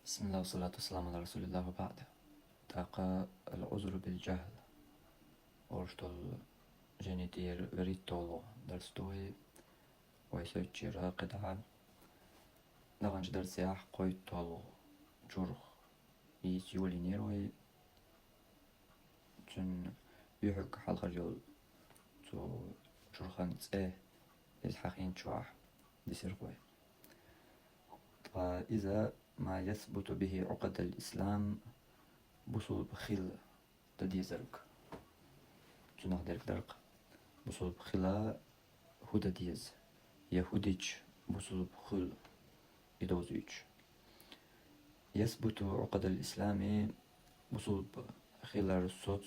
بسم الله والصلاة والسلام على رسول الله وبعد. تاقا العذر بالجهل ورشتل جينيتير بريتولو درستوي ويسويتشيرا قدعان نغنش درسياح قويتولو جرخ يسيولي نيروي تن يحك حلقة جول تو جرخان تسيه يزحقين تشواح ديسير قوي. إذا ما يثبت به عقد الإسلام بصل بخيل تديزرك تنخ درك درق بصل بخيلا هودا ديز يهوديج بصل بخيل يدوزيج يثبت عقد الإسلام بصل بخيل الصوت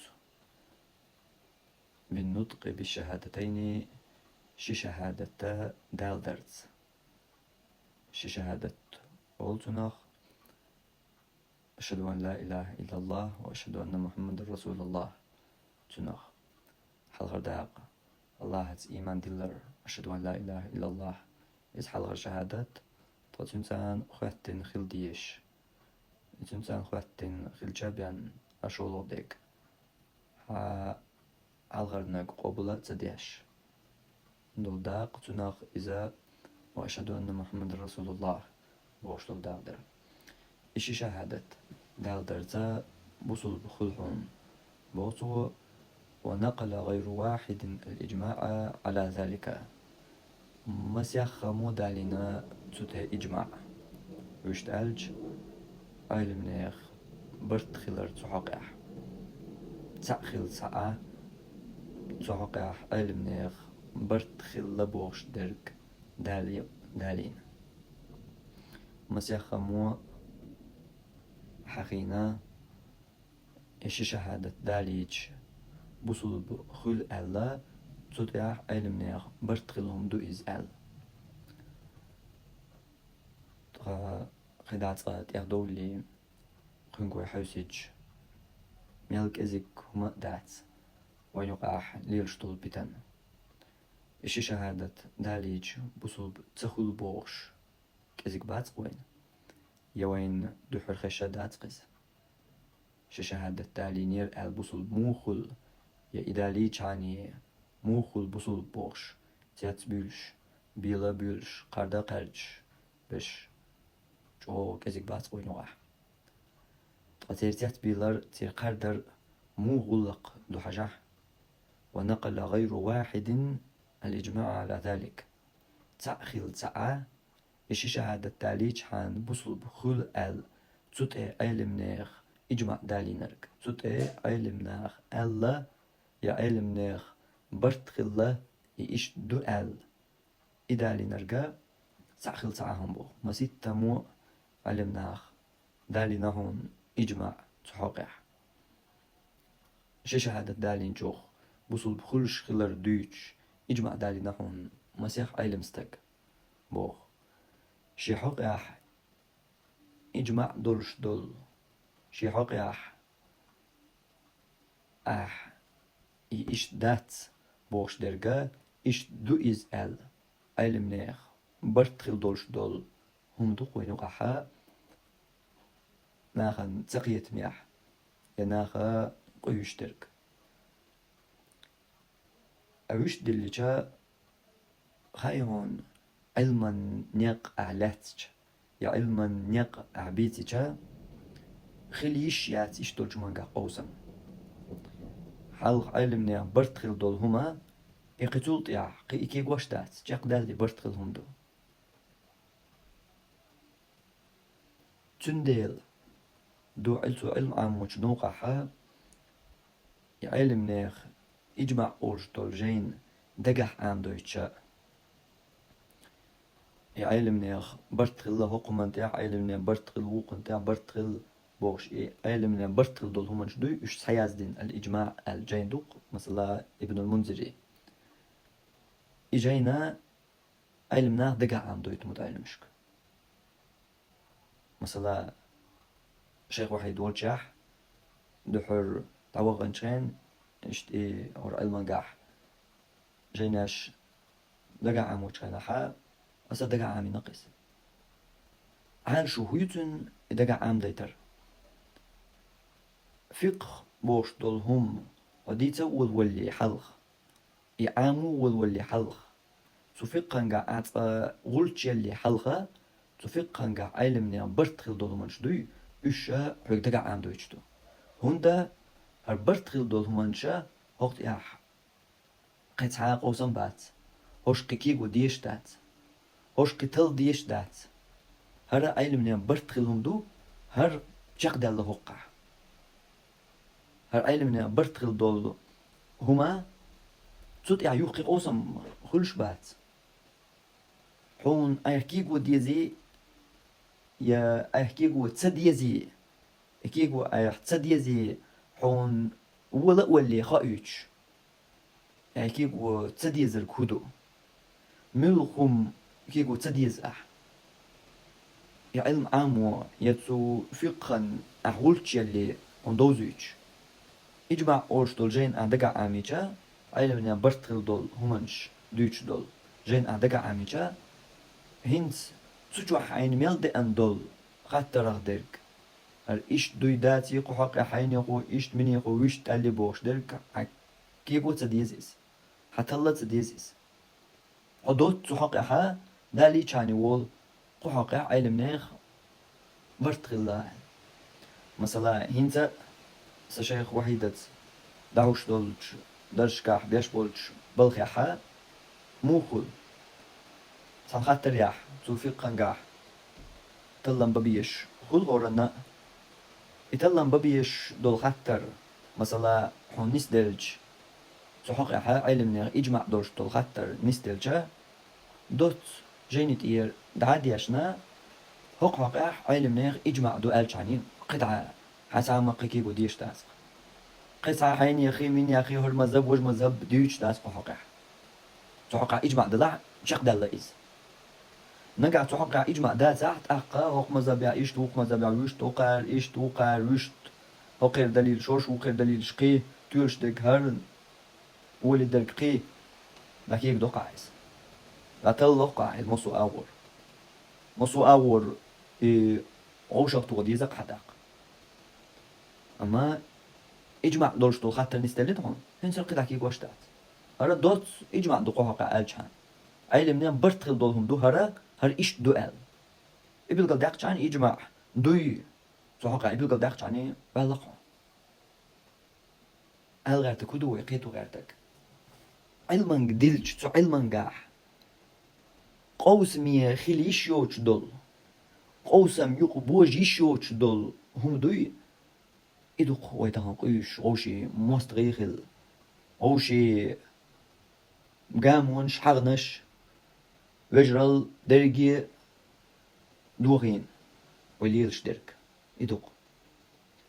بالنطق بالشهادتين شهادة دال درز شهادة أولتنخ أشهد أن لا إله إلا الله وأشهد أن محمد رسول الله تنخ حلغر داق الله هتس إيمان دلر أشهد أن لا إله إلا الله إز حلغر شهادات تنسان خواتن خل ديش تنسان خواتن خل جابيان أشولو ديك حلغر ناق قبلة تديش دول داق تنخ إذا وأشهد أن محمد رسول الله بوشتل داقدر إشي شهادة داقدر تا بوصل بخلهم بوصو ونقل غير واحد الإجماع على ذلك مسيخ مودالنا تته إجماع وشتالج أيلم نيخ برت خلر تحقيح تأخل ساعة تحقيح أيلم نيخ برت خل بوش درك دالين مسيخ مو حقينا إشي شهادة داليج بوصل بخل ألا تطيح أيلم نيخ برت خلهم دو إز أل خدات قات يغدولي خنقوي حوسيج ميلك إزيك هما دات ويقاح ليرشتول بيتن إشي شهادة داليج بوصل تخل بوش كإزيك بات قوين يوين دحر خشادات قز شهادة دالي نير أل بوصل موخل يا إدالي چاني موخل بوصل بوش تيات بيلش بيلا بيلش قردا قرج بش جو كإزيك بات قوين وقاح تغتير تيات بيلر تير قردر موغلق دو حجاح ونقل غير واحد الإجماع على ذلك تأخيل تأع إشي شهادة داليج حان بوصل بخل أل تسوت أيلم نيخ إجماع دالي نرك تسوت أيلم نيخ ألا يا أيلم نيخ برت خلا إيش دو أل إدالي نرجع تأخيل تأعهم بو مسيت تمو أيلم نيخ دالي نهون إجماع تحقيح إشي شهادة دالي نجوخ بوصل بخلش خلر دوش إجماع دالي نهون مسيح أيلم ستك بوخ شي حقيح إجماع دولش دول شي حقيح إيش دات بوش درجة إيش دو إز أل أيلم نيخ برتخل دولش دول هم دو قوينو قحا ناخن تقية ميح يناخا قيوش درك أوش دلجا خايهون علما نيق أعلاتج يا علما نيق أعبيتجا خليش يات إش دول جمانقا قوسم حلق علم نيق برتخل دول هما إقتولت يا قي إكي قوش دات جاق دالي برتخل هم دو تنديل دو علتو علم عاموش نوقعها يا علم نيخ إجمع أورج دول جين دقح عام دويتشا يا علم نيخ برتخل له قمان تاع علم نيخ برتخل وقن تاع برتخل بوش علم نيخ برتخل دول هما جدوي إش سيازدين الإجماع الجين دوق مثلا ابن المنذري إجينا علم نيخ دقح عام دويت متعلمشك مثلا شيخ وحيد والجاح دحر تعوغن شين إشت أور علم قاح جيناش دقع عام وشينا حا أسا دقع عامي نقص عال شو هيتن إدقا عام ديتر فقه بوش دول هم وديتا والولي حلخ يعامو والولي حلخ تفقن قا غلط يلي حلخة تفقن قا علمنا برتخل دول منشدوي إشا حق دقا عام دويشتو هندا هر برتخل دول منشا هوقت إح قيت حاق أوسن بات هوش قيكيقو ديش دات هوش قتل ديش دات هر علمنا برتخل هم دو هر جاق دال هوقع هر علمنا برتخل دول هما تسوت يوقي أوسن خلش بات حون أيحكيقو ديزي يا أيحكيقو تسديزي أيحكيقو أيح تسديزي حون ولا ولي خايش أيحكيقو تسديز الكودو ملخم كيقو تسديز يا علم عامو يتسو فقا أحولتش يلي اندوزيش إجمع أورش دول جين أدقع عاميشا علمنا برتخل دول همانش دويش دول جين أدقع عاميشا هنت تسوچوح عين ميل دي أن دول خاطر درك هر إيش دوي داتي قحق حين يقو إيش مني يقو ويش تالي بوش درك كيقو تديزيس حتى الله تديزيس حدود تحق حا دالي چاني وول قحق علم نيخ برتخل الله مثلا هنت سشيخ وحيدة دعوش دولش درشكاح بيش بولش بلخي حا موخل سان خاطر ياح توفيق قنقاح تلن ببيش خل غورنا يتلن ببيش دول خاطر مثلا حون نسدلج تحق حا علمنا إجمع دوش دول خاطر نسدلجا دوت جينيت إير دعاديشنا حق علمنا إجمع دو ألشانين قطعة حسام قيكيبو ديش تاسق قطعة حين يا أخي من يا أخي هر مذهب وج مذهب ديوش تاسق تحق إجمع دلع شق دلع إز نقع تحق إجمع دا تحت أحقا هوق مذهب يا إيش توق مذهب يا ويش توقر إيش توقر ويش هوقر دليل شوش وقر دليل شقي تيوش دك هرن ولد دك قي لكيك دوقع إز لا تلقع المصو أور مصو أور عوشق تغديزك حداق أما إجمع دولش دول خاطر نستلدهم هنسل قدع كي قوشتات هرا دوت إجمع دو قوحق ألشان علمنا برتخل دولهم دو هرا هر إيش دو أل إبل قل داق جان إجمع دوي سوحق إبل قل داق جاني بلقهم أل غيرتك ودو ويقيتو غيرتك علما قدلج تو علما قاح قوس مية خليش يوش دول قوسم يقو بوج يشوش دول هم دوي إدو قوي تنقيش غوشي مستغيخل غوشي مقامونش حغنش وجرال درجي دوغين وليلش درك إدوق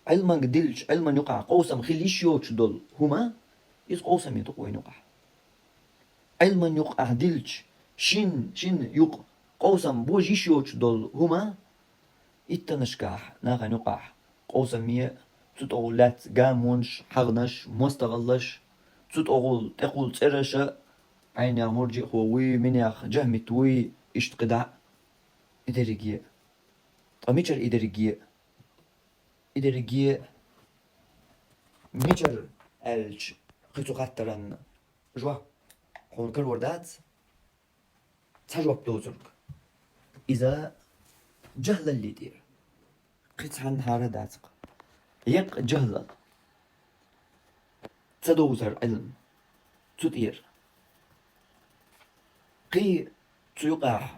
علما قدلش علما يقع قوسم خليش يوش دول هما إذ قوسم يدوق وين يقع علما يقع دلش شين يقع قوسم بوج يشوش دول هما إتنشكاح ناغا يقع قوسم مية تتقولات قامونش حغنش مستغلش تتقول تقول ترشا عين يا مرجي خوي من يا جهمت وي اشتقدع إدريجية طميشر إدريجية ميشر الج خيتو خاطرن جوا حون كل وردات تجوب دوزرك إذا جهل اللي دير قيت عن هذا داتق يق جهل تدوزر علم تدير قي تيقع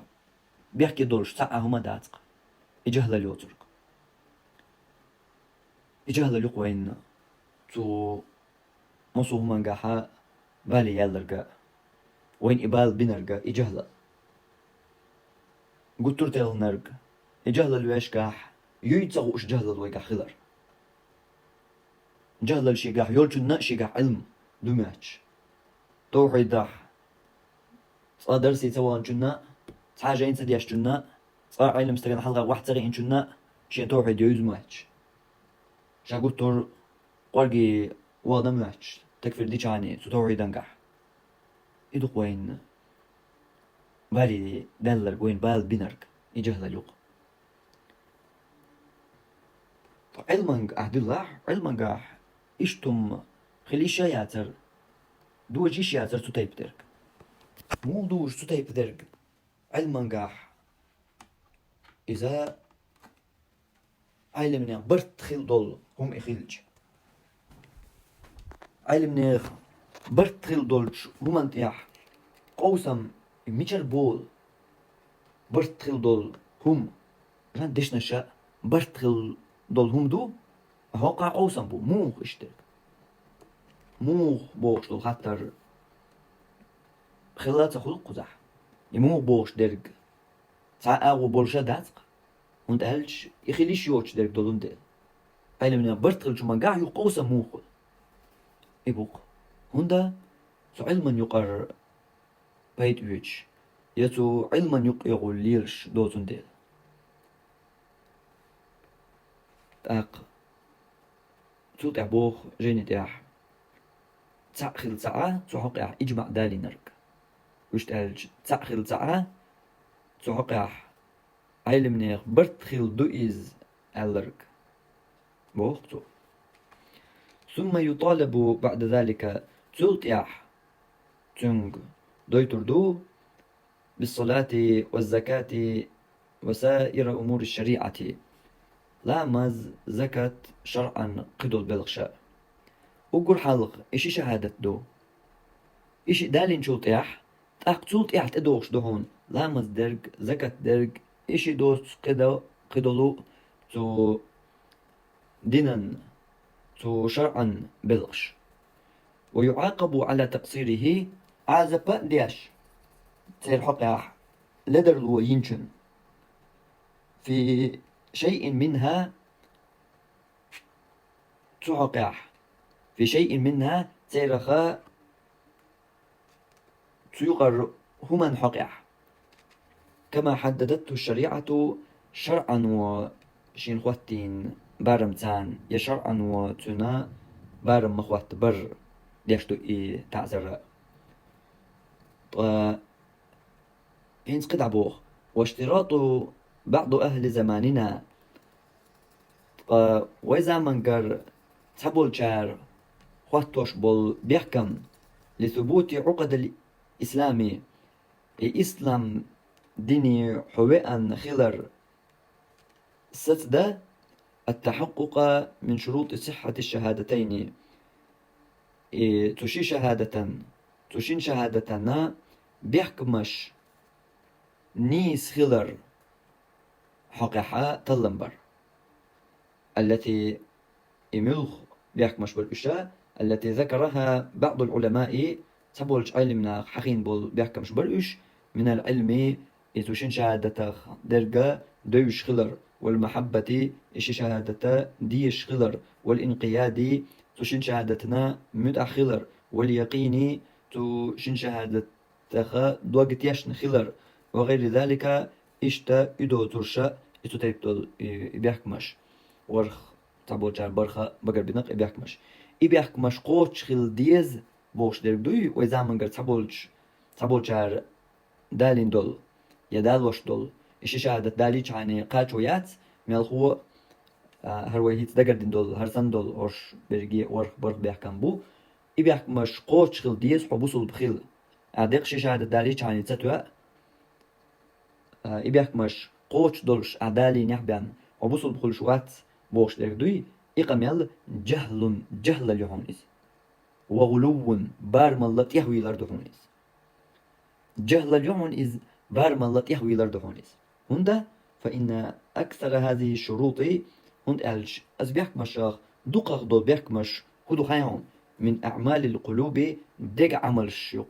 بيحكي دولش ساعة هما داتق يجهل اليوترك يجهل اليقوين تو مصو هما نقاحا بالي يالرقا وين إبال بنرقا يجهل قلتر تيل نرقا يجهل الويش قاح ييتسغوش جهل الويقا خلر جهل الشي قاح يولجو نقشي قاح علم دماج توحي داح صادر سي سوان جنا حاجة سدياش جنا صار علم استغل حلقة واحد صغير جنا شي توحي ديوز ماج شاقوتور قرقي واضا ماج تكفر دي جاني توحي دنقاح إدو قوين بالي دلر قوين بال بنرق يجهل اليوق علمنگ عدله علمنگ إشتم خليش ياتر دوجيش ياتر ستايب درج مو دوج ستايب درج علمنگ إذا علمنا برت خيل دول هم إخيلج علمنا برت خيل دولج هم انتياح قوسم ميشر بول برت خيل دول هم جان دشنا شاء برت خيل دول هم دو هوقع قوسم بو موخ اشترك موخ بوش دول خاطر خلات خلق قزح يموخ بوش درج ساعة وبولشا داتق und elch إخيليش يوش درج دولون دل علمنا برت خيل شو مقاع يقوسم موخ إبوق هندا سو علما يقر بيت ويتش يتو علما يقيغو ليرش دوتون ديل تاق تو تعبوخ جيني تاح تاخل ساعة تحقع إجمع دالي نرك وش تالج تاخل ساعة تحقع علمنا برت خيل دو إز ألرك بوقتو ثم يطالب بعد ذلك تلتياح تنج دويتردو بالصلاة والزكاة وسائر أمور الشريعة لا مز زكاة شرعا قدل بلغشاء وقر حلق إشي شهادة دو إشي دالين شلتياح تاق تلتياح تدوش دهون لا مز درج زكاة درج إشي دوس قدلو تو دينا تو شرعا بلغش ويعاقب على تقصيره عازب دياش تير حقياح لدر لو ينشن في شيء منها تحقياح في شيء منها تيرخا تيغر هما حقياح كما حددته الشريعة شرعا وشين خواتين بارمتان يا شرعا وتنا بارم مخوات بر ديشتو إي تعزر هينس قد عبوخ واشتراط بعض أهل زماننا وإذا منقر تبول شار خواتوش بول بيحكم لثبوت عقد الإسلام إسلام ديني حوئا خلر ستدا التحقق من شروط صحة الشهادتين تشين شهادتنا بيحكمش نيس خلر حقيقة تلمبر التي إملخ بيحكمش بالإشاء التي ذكرها بعض العلماء تبولش علمنا حقين بول بيحكمش بالإش من العلم تشين شهادة درجة دوش خلر والمحبة إشي شهادة ديش خلر والإنقياد تشين شهادتنا مدع خلر واليقين تشين شهادتها دوغت يشن خلر وغير ذلك إشتا إدو ترشا إتو تيبتل بيحكمش ورخ تعبول جار برخة بقر بنق بيحكمش بيحكمش قوش خل ديز بوش درك دوي وإذا منقر تعبول جار دالين دول يدال وش دول إشي شهادة دالي چاني قاچويات ميالخو هروي هيت دقردين دول هرسن دول ورش برقي ورخ برخ بيحكم بو بيحكمش قوش خل ديز حبوسل بخيل عدق شي شهادة دالي چاني تتوى بيحكمش قوش دولش عدالي نحبان حبوسل بخيل شوات بوش درك دوي إقاميال جهل اليهونيز وغلو بارمالت يهوي لردهونيز جهل اليهونيز بارمالت يهوي لردهونيز هندا فإن أكثر هذه الشروط هند ألش أز بيحكمش دقق دول بيحكمش هدو خيون من أعمال القلوب دق عمل الشيوق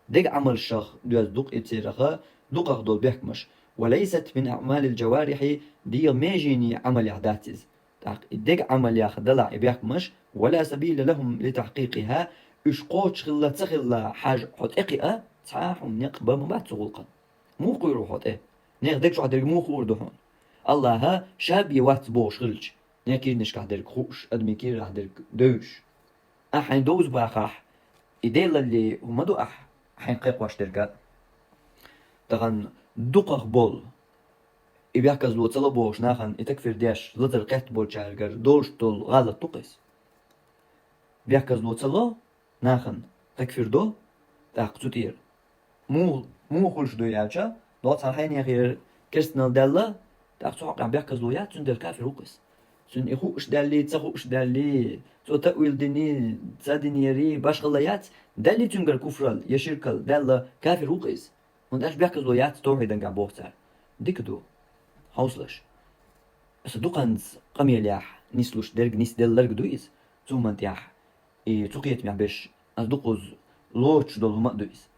دق عمل الشخ دوز دق إتسيرخا دقق دول بيحكمش وليست من أعمال الجوارح دي ميجيني عمل يعداتز دق عمل ياخدلع بيحكمش ولا سبيل لهم لتحقيقها إشقوش خلا تخلا حاج حط إقئة صحاح ونقبة ما بعد تغلقا مو قيرو حط إيه نيق شو عدرك مو خور دهون الله ها شاب يوات بوش خلج نيكير نشك عدرك خوش أدمي كير عدرك دوش أحين دوز باخاح إديلا اللي ومدو حين قيق واش درقا تغن دقق بول بيحكز لو طلبوش ناخن يتكفر ديش لطر قهت بولشارجر دولش دول غلط تقيس بيحكز لو طلو ناخن تكفر دو تاق تطير مو خلش دو يالشا دوت صحين يا غير كرسنال دالا تاق تحق عم بيحكز لو يات سندر كافر وقيس سن إخوش دالي تسخوش دالي تو تأويل ديني تسادينيري باش غلايات دالي تنقر كفرال يشركل دالا كافر وقيس ونداش بيحكز لو يات توحيدا قام بوختار ديك دو حوصلش بس دوقنز قميلياح نيسلوش درج نيس دلرج دويس ثم انتياح تقيت مع بش از دوقوز لوتش دول هما دويس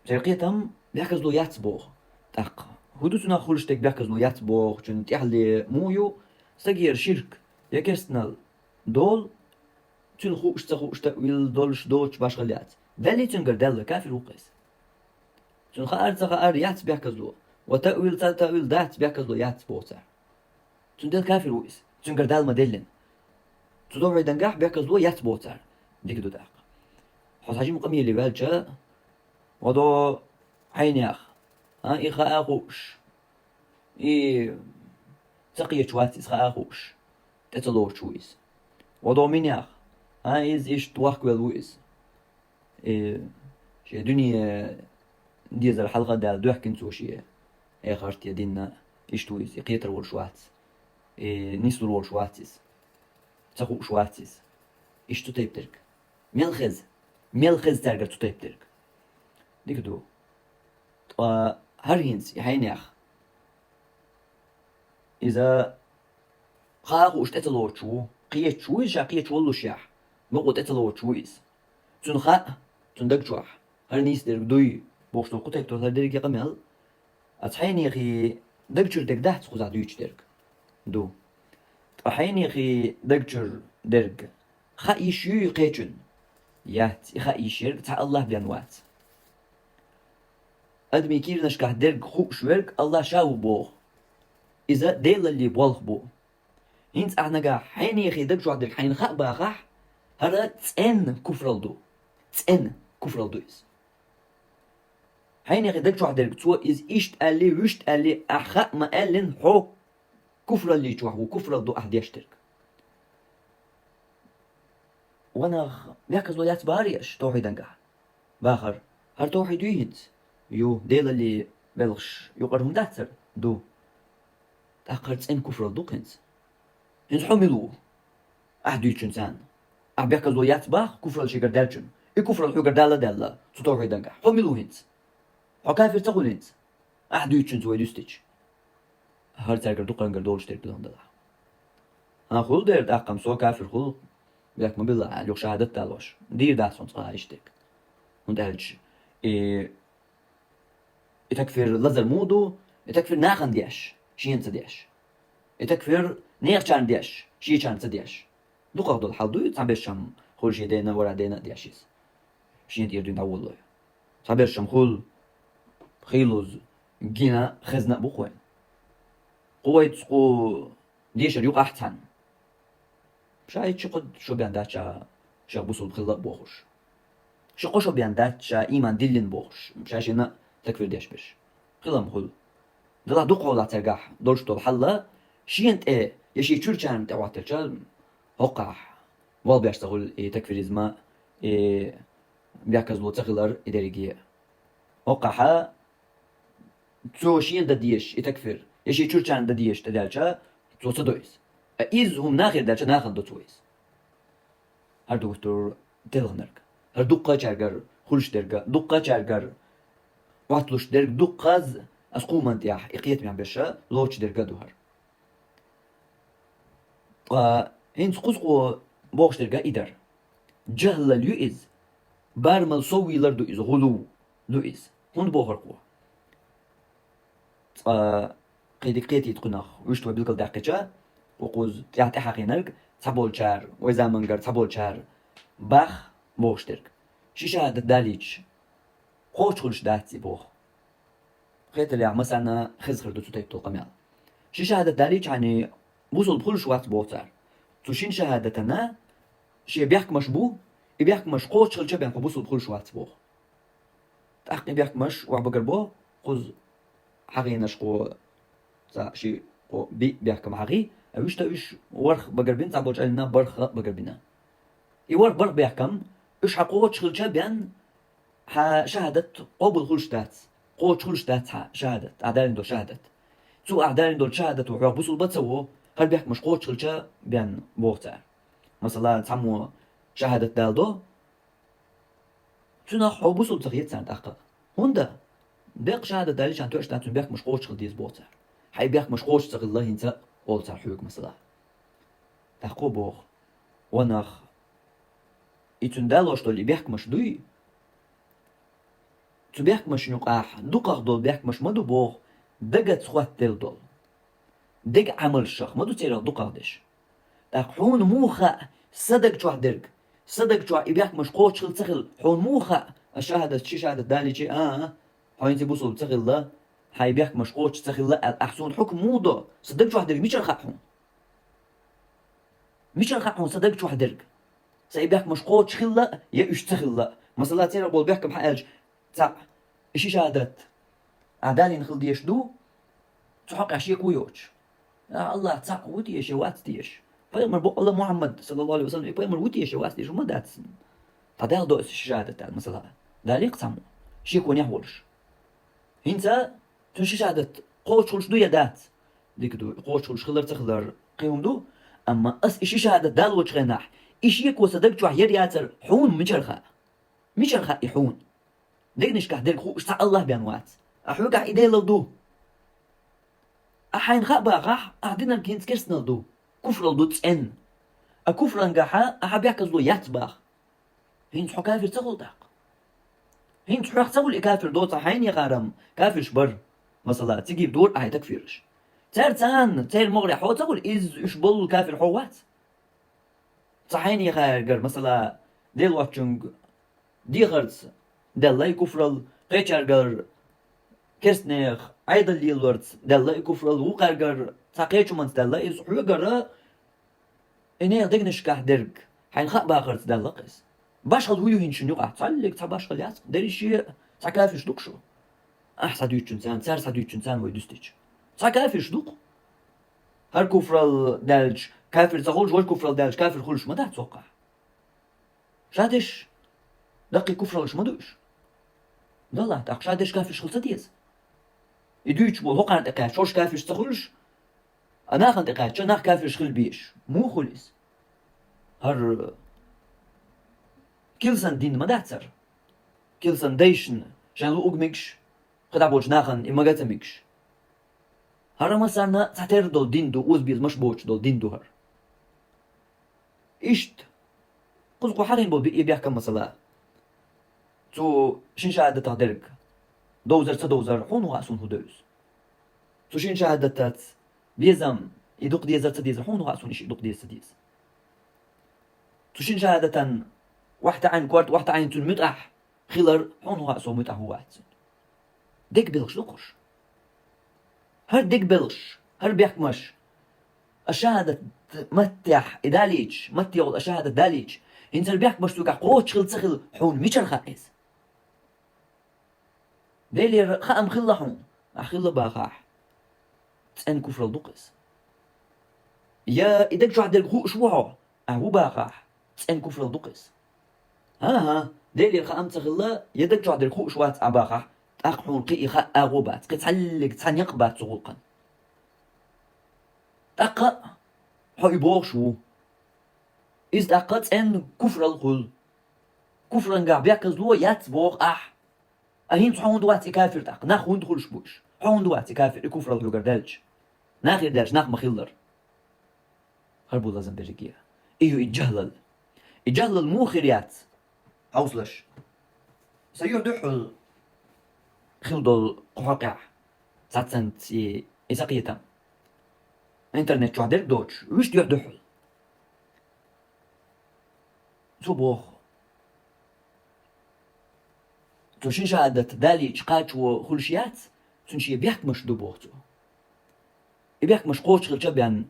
ترقيتهم بيحكز لو ياتسبوغ تاق هدوتنا خلشتك بيحكز لو ياتسبوغ چون تيح لي مويو سجير شرك يكرسنال دول تلخوش تخوش تأويل دولش دوتش باش غليات دالي تنقر دالة كافر وقيس چون خار ياتس بيحكز لو وتأويل دات بيحكز لو ياتس بوتر چون دل كافر وقيس چون قردال مدلن تدور دنجاح بيحكز لو ياتس بوتر ديك دو داق حوص حجم قمي اللي بالجا ودو عينياخ إخا أخوش سقية شواتيس خا أخوش تتلور شويس ودو منياخ إيش توخ ويس شي دنيا ديز الحلقة دال دوح كنتو شي خارت يدينا إيش تويس يقيتر ورشواتس نيسلور ورشواتيس تخو شواتيس إيش تو تيبترك ميلخز ترجع تو تيبترك ديك دو هرينس يحينياخ إذا خاخوش تتلور شو قيت شويس قيت والو شاح مقو تتلور شويس تون خا تون دق شوح هرنيس در دوي بوش تو قطيك تو درك يقمل أتحين يا أخي دقشر دق دحت خوزا دويش درك دو أحين يا أخي دقشر درك خا يشيو قيتشن يات خا يشير تاع الله بلانوات أدمي كير نشكح درك خوش ورك الله شاو بوغ إذا ديل اللي بوالخ بو هينس أحنا قا حين يا أخي دقشو عدك حين خا باخح هذا تسأن كفرالدو تسأن كفرالدو إس حين يا أخي دقشو عدك تو إز إشت ألي وشت ألي أخا ما ألين حو كفر اللي جوه وكفر الضو أحد يشترك وانا بيحكز لو يات باريش توحي دنقح باخر هر توحي دويهنت يو ديل اللي بلغش يقرهم داتر دو تأقرت إن كفر الضو كنت هنس حملو أحد يشنسان بيحكز لو يات باخ كفر الشي قردالجن كفر الحو قردالة دالة توحي دنقح حملو هنت حكافر تقول هنت أحد يشنس ويدوستيج هر ترجع دقن قردولش ترك بدون دلع خل در دقم سو كافر خل بيك ما بالله يوك شهادت دالوش دير داسون صغا يشتك وندهلش يتكفر لزر مودو يتكفر ناخن دياش شين تدياش يتكفر نيخ شان دياش شي شان تدياش دقق دول حالدو يتعبشم خل شي دينا ورا دينا دياشيس شين دير دين أول تعبشم خل خيلوز جينا خزنا بوخوين قويت قو ديشر يوق أحسن شايد شقد شو بينداتشا شا بوصل بخلا بوخش شقو شو بينداتشا إيمان دلين بوخش شاشينا تكفير ديش بش خلا مخل دلا دوقو لا ترجح دولش طول حلا شينت يشي تشورشان تواترشا هقح وال بيشتغل تكفير إزما بيعكز لو تغلر إداريجية هقحا تو شين دديش تكفير يشي تشورشان دديش تدالشا تو صدويس إز هم ناخر دالشا ناخن دو تويس هر دكتور تلغنرك هر دقة چارگر خلش درگا دقة چارگر واتلوش درگ دقاز أسقومن تياح إقيت ميان بشا لوش درگا دوهر هنس قسقو بوغش درگا إدر جهل اليوئز بارمل صوي لردو إز غلو لو إز هند بوغر قوة قيدي قيتي تقنخ وشتوا بلقل داقيتشا وقوز تيحت حقينرك تابول شار وزامنگر تابول شار باخ بوشترك شيشة داليش خوش خلش داتي بوخ خيط اللي مثلا خزخر دو تيب تلقميال شيشة داليش يعني وصل بخلش وقت بوتر توشين شهادتنا شي بيحك مشبو بيحك مش خوش خلش بيان بوصل بخلش وقت بوخ تحقي بيحك مش وعبقر بو قوز حقيناش قو شي قو بيحكم حقي أوش تأوش ورخ بقربين تعبوش علينا برخ بقربنا يورخ برخ بيحكم إيش حقوق شغلشة بيان شهادة قبل خلشتات قوت خلشتات شهادة أعدال دول شهادة تو أعدال دول شهادة وحق بوصل بتسوه هل بيحكم مش قوت خلشة بيان بوقتها مثلا تعمو شهادة دالدو تنا حق بوصل تغيير سنة أخر هوندا بيق شهادة داليش عن توش تاتون بيحكم مش قوت شغل ديز بوقتها حي بيحكم مش قوت شغل الله ينسى قوت حقوق مثلا تحقو بوخ ونخ يتون دالوش دول بيحكم مش دوي تو بيحكم مش نقاح دوقاق دول بيحكم مش مدو بوخ دقت خوات دل دول دق عمل الشخ مدو تيرا دوقاق ديش حون موخا صدق شو درج صدق شو يبيحك مش قوت شغل تخل حون موخا الشهادة شي شهادة دالي شي حين تبوصل تخل لا حي بيحك مش قوت تخل لا الأحسن حكم موضة صدق شو درج مش الخحون مش الخحون صدق شو درج سيبيحك مش قوت شغل لا يا إيش تخل لا مثلا تيرا بقول بيحكم حاج تاع إيش شهادة عدالي نخل ديش دو تحق عشية كويوش يا الله تاع وديش وات ديش فيمر بو الله محمد صلى الله عليه وسلم فيمر وديش واسديش وما داتس تدال دو الشهادة تاع مثلا داليق سامو شي يكون يحولش هنتا تنشي شهادة قوش خلش دو يدات ديك دو قوش خلش خلر تخلر قيوم دو أما أس إشي شهادة دال وش غناح إشي يكو صدق جوح يرياتر حون مجرخا يحون ديك نشكح ديك خو اشتع الله بيانوات أحوكا إيدي لدو أحين خابا غاح أعدنا الكينت كيرسنا دو كفر دو تسن أكفر انجحا أحبيحك زلو ياتباخ هين تحو كافر تغل داق هين تحو تغل كافر دو تحين يغارم كافر شبر مثلا تجيب دور أهي تكفيرش تير مغري حو تغل إز إشبول كافر حوات تحين يغار مثلا ديل واتشنج دي غرز دلي كفرل قيتشارجر كرسنيخ عيد الليلورت دلي كفرل وقارجر تاقيتشو منت دلي إز حوغر إنه دقنش كح درج حين خا باقرت دلقس باشغل هو يهين يقع تعلق تا باشغل ياس دري شيء تا كافش دوقشو أحسد يتشنسان سار سد يتشنسان ويدستيج تا كافش دوق هر كفرل دلج كافر تقول جوج كفرل دلج كافر خلش ما ده توقع شادش دقي كفرلش ما دوش دلا تاق شادش كافش خلصت يز يدوش بو هقان تقاش شوش كافش تخلش أنا خن تقاش ناخ كافش خل بيش مو خلص هر كيلسن دين ما داتر كيلسن ديشن شان لو أغميكش خدا بوش ناخن إما غاتميكش هر مسارنا تحتر دول دين دو أوزبيز مش بوش دول دين دو هر إشت قزقو حرين بول بيحكم مثلا تو شين شهادة تهدرك دوزر تدوزر حون واسون هدوز تو شين شهادة تات بيزم يدوق ديزر تديزر حون واسون إشي يدوق ديز تديز تو شين شهادة واحدة عين كوارت واحدة عين تون متأح خلر حون واسون متأح واتسن ديك بلش لقش هر ديك بلش هر بيحكمش الشهادة متح إداليج متيول الشهادة داليج إنت بيحكمش توقع قوت شغل تخل حون ميشر خائز ديلي خام خلا حون أخلا باخاح تسأن كفر الدقس يا إدك جو عدل غو شوعو أهو باخاح تسأن كفر الدقس ها ديلي خام تخلا يدك جو عدل غو شوات أباخاح تأخحون قي إخاء أغوبات قتحلق تحنيقبات سغلقا تأقا حي بوشو إز تأقا تسأن كفر الغل كفر انقع بيكز لو ياتبوغ أهين تحون دواتي كافر تأق ناخ هون دخلش بوش حون دواتي كافر كفر الغل دالج ناخير دالج ناخ مخيلر هربو لازم برجية إيو الجهلل مو خيريات عوصلش سيودحل خلدل قحقع ساتسنت إساقيتا إنترنت شو عدل دوتش وش يحدحل صبوخ توشين شهادة دالي شقاش وخلشيات تنشي بيحكمش دو بوختو بيحكمش قوش خلشة بيان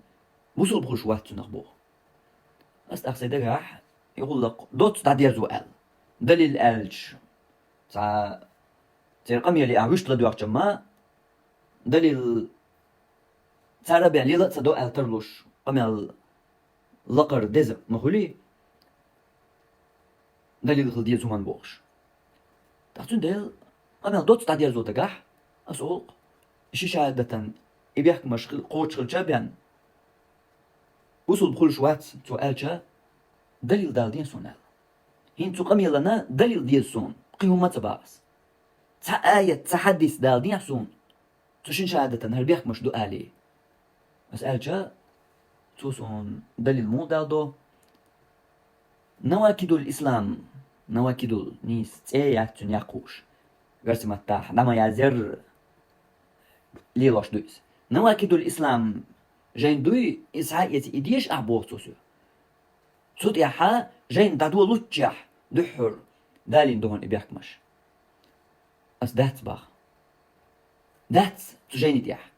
وصل بخلشوات تنخبوخ بس أخسي دقاح يقول لك دوت تعدير زوال دليل ألج تيرقم يلي أعوشت لدو أخجما دليل تعرف يعني لا تصدق الترلوش قمل لقر دز مخولي دليل خل ديال زمان بوش تحتون ديل قمل دوت تاع ديال زوتكاح أسوق إشي شهادة يبيحك مشغل قوت شغل شابيان وصل بخل شوات سؤال دليل دال دين سونال هين تقمي لنا دليل ديال سون قيمة تباس تا آية تحدث دال دين سون تشين شهادة هل بيحك مش دو آلي مسألة توسون دليل مو دال دو نواكد الإسلام نواكد نيس تيات يقوش قرسم التاح نما يزر ليلوش دويس نواكد الإسلام جين دوي إسعاية إديش أعبوه توسو صوت يحا جين دادو لوتشح دحر دالين دهون إبيحكمش أس دات باخ دات تجين ديح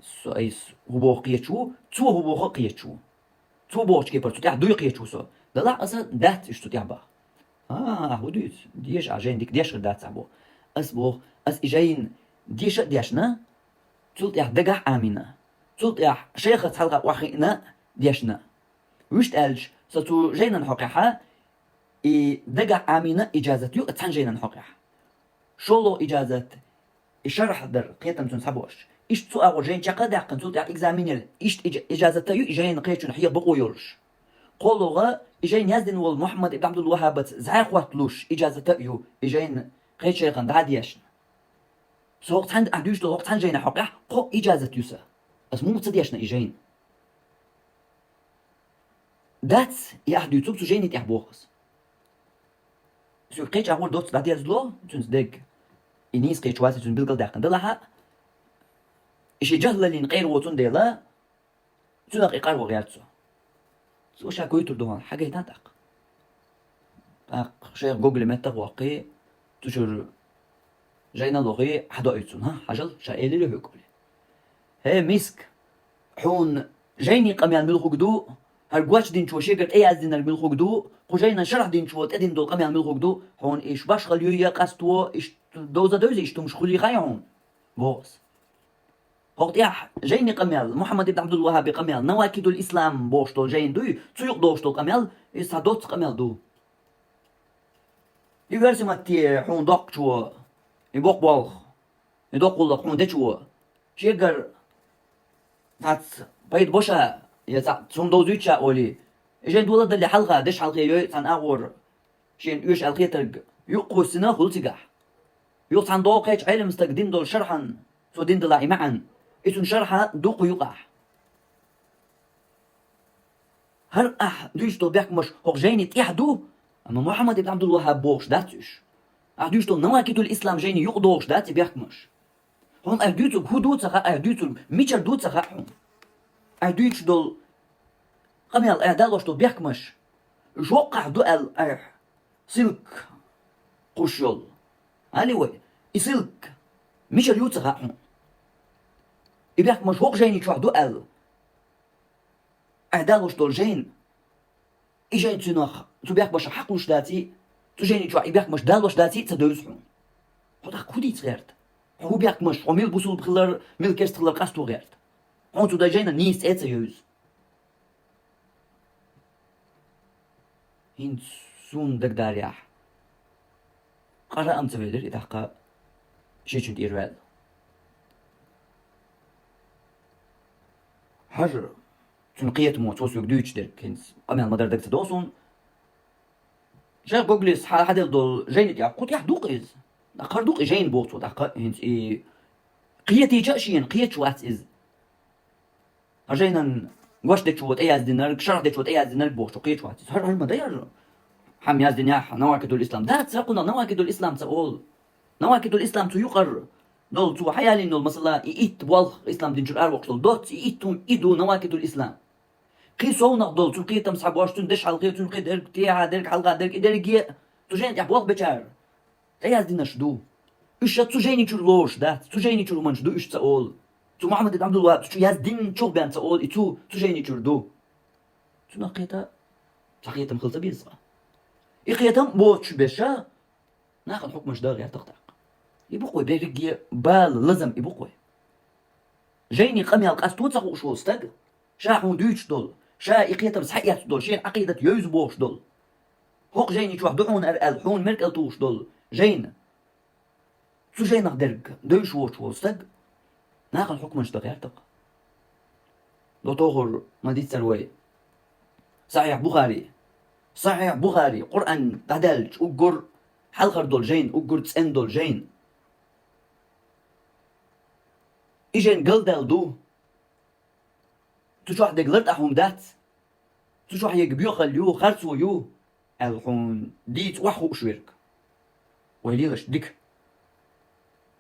سو أيس هبوخ قيتشو تو هبوخ قيتشو تو بوش كيبر تو تيح دوي قيتشو سو دلا أصلا دات إش تو تيح باخ هودويت ديش عجين ديك ديش دات سعبو أس بوخ أس إجين ديش ديشنا تلت يح دقح آمنة تلت يح شيخة حلقة وحينا ديشنا وش تقالش ستو جينا نحقيحها دقح آمنة إجازة يو اتحن جينا نحقيحها شولو إجازة الشرح در قيتم تنسحبوش إيش تو أغو جين شاقا داقن تلت يح إكزامينيل إيش إجازة يو إجين قيتشون حيق بقو يولش قولوغا إجين يزدن والمحمد ابن عبد الوهاب زعاق واتلوش إجازة يو إجين قيت شيخان دعا ديشنا سو وقت عند أحدوش دو وقت عند جينا حقيح قو إجازة يوسا بس مو متصديشنا إجين دات يأحدو يتوب سجيني تيحبوخس سو قيتش أقول دوت دات يزلو تنس ديك إنيس قيتش واسي تنس بلقل داقن دلها إشي جهل لين غير وطن ديلا تنق إقار وغيرتسو سو شاكو يتر دوان حاجة يتنطق شيخ جوجل متق واقي تشر جاينا لغي حدا ايتسون ها حجل شايلي له يقول هي مسك حون جايني قميان ملخو قدو هرقواش دين شو شيقت اي از دين الملخو قدو قجينا شرح دين شو تدين دول قميان ملخو قدو حون ايش باش خليو يقستو ايش دوزا دوزي ايش مش خلي خايعون بوس وقت يح جايني قميال محمد بن عبد الوهاب قميال نواكد الاسلام بوشتو جاين دوي تسوق دوشتو قميال يسادوت قميال دو يغرسي ماتي حون دوق شو يبوق بالخ يدوق والله حون دشوا شيقر تات بيت بوشا يا تسون دوزيتشا اولي اجين دولا دلي حلقه دش حلقه يو تان اغور شين يوش حلقه ترق يقو سنا خلصيقح يو تان دوقيش علم مستقدين دول شرحا سو دين دلاعي معا إتون شرحا دوق يقح هر دوش دول بيحك مش هوغجيني تيحدو اما محمد بن عبد الوهاب بوش داتش دوش دول نواكدو الإسلام جيني يقدوش داتي بيحك مش هم أهدوتو هدوت سخا أهدوتو ميشر دوت سخا هم أهدوتش دول قميال أهدالوش دول بيحك مش جوقع دو سلك قشول anyway يسلك ميشر يوت سخا هم يبيحك مش هوق جيني شوح دو أهدالوش دول جين إجين تناخ تو بيحك مش حقوش داتي تو جيني شوح يبيحك مش دالوش داتي تدوزهم خدا خودي تغيرت هو بيحك مش وميل بوصول بخلر ميل كيرس تخلر قاستو غيرت هون تو دا جينا نيس إيتا يوز هين سون دك داريح قرأ أم تفيدر إذا حقا شيء إيروال حجر تنقية موتوسو قدوش در كنس أمي المدر دك تدوسون شاك جوجلس حدا دول جين يا قوت يحدوق إز أقر دوق جين بوتو دقة هنس قيتي جاشين قيت شوات إز هجينا واش دك شوت أياز دينار شرح دك شوت أياز دينار بوتو قيت شوات إز هر مدير حم ياز دنيا نواكد الإسلام ده تسرقنا نواكد الإسلام تقول نواكد الإسلام تيقر دول تو حيالين دول مثلا إيت والخ إسلام دينجر أروق دول دوت إيتهم إيدو نواكد الإسلام قيسونا دول تو قيتم صعبواش تندش على القيت تنقي درك تيها درك حلقة درك درك تجين يحبوخ بشار أياز دينا شدو إيش تجيني تشلوش ده تجيني تشلو منش دو إيش تقول تو محمد بن عبد الوهاب تو ياز دين شو بين تقول إتو تجيني تشردو تو نقيتا تقيتا مخلصة بيزا إقيتم بوتش بشا ناخذ حكمش داغي تقطع يبقوي بيرجي بال لازم يبقوي جيني قمي القاستو تسقو شو استق شا حودوش دول شا إقيتر صحيات دول شين عقيدة يوزبوش دول هوق جيني شو دحون أرقل حون مركل توش دول جين سو جينك درك دوش ووش وستق ناقل حكم اشتغيرتك لو توغر ما دي تسروي صحيح بخاري قرآن قدلج أقر حلقر دول جين أقر تسن دول جين إجين قلدل دو تشوح دقلرت أحوم دات تشوح يقبيوخل يو خرسو يو الحون ديت وحو شويرك ويليغش ديك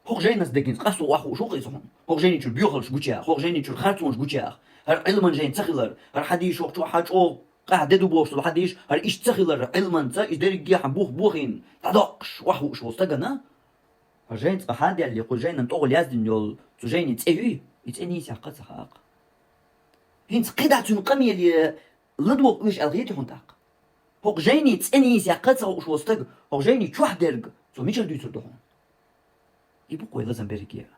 هوق جينس ديكين قاسو وحو شو قيسهم هوق جيني تشو بيوخل شقوتيا هوق جيني تشو خرسو شقوتيا هر علما جين تخلر هر حديش وقت حاج او قاعد دو بوش لو حديش هر إيش تخلر علما تا إيش ديرك جيا بوخين تدقش وحو شو استغنا هر جين تقحادي اللي قول جين نتوغل يازدن يول تو جيني تسيوي يتسيني ساقات سخاق هنت قيدة تنقمي اللي لدوق ويش الغيتي هنتاق هوق جيني تسيني ساقات سخاق وستغ هوق جيني تشوح ديرك تو ميشل ديتر دوهون يبقوا لازم بريكيا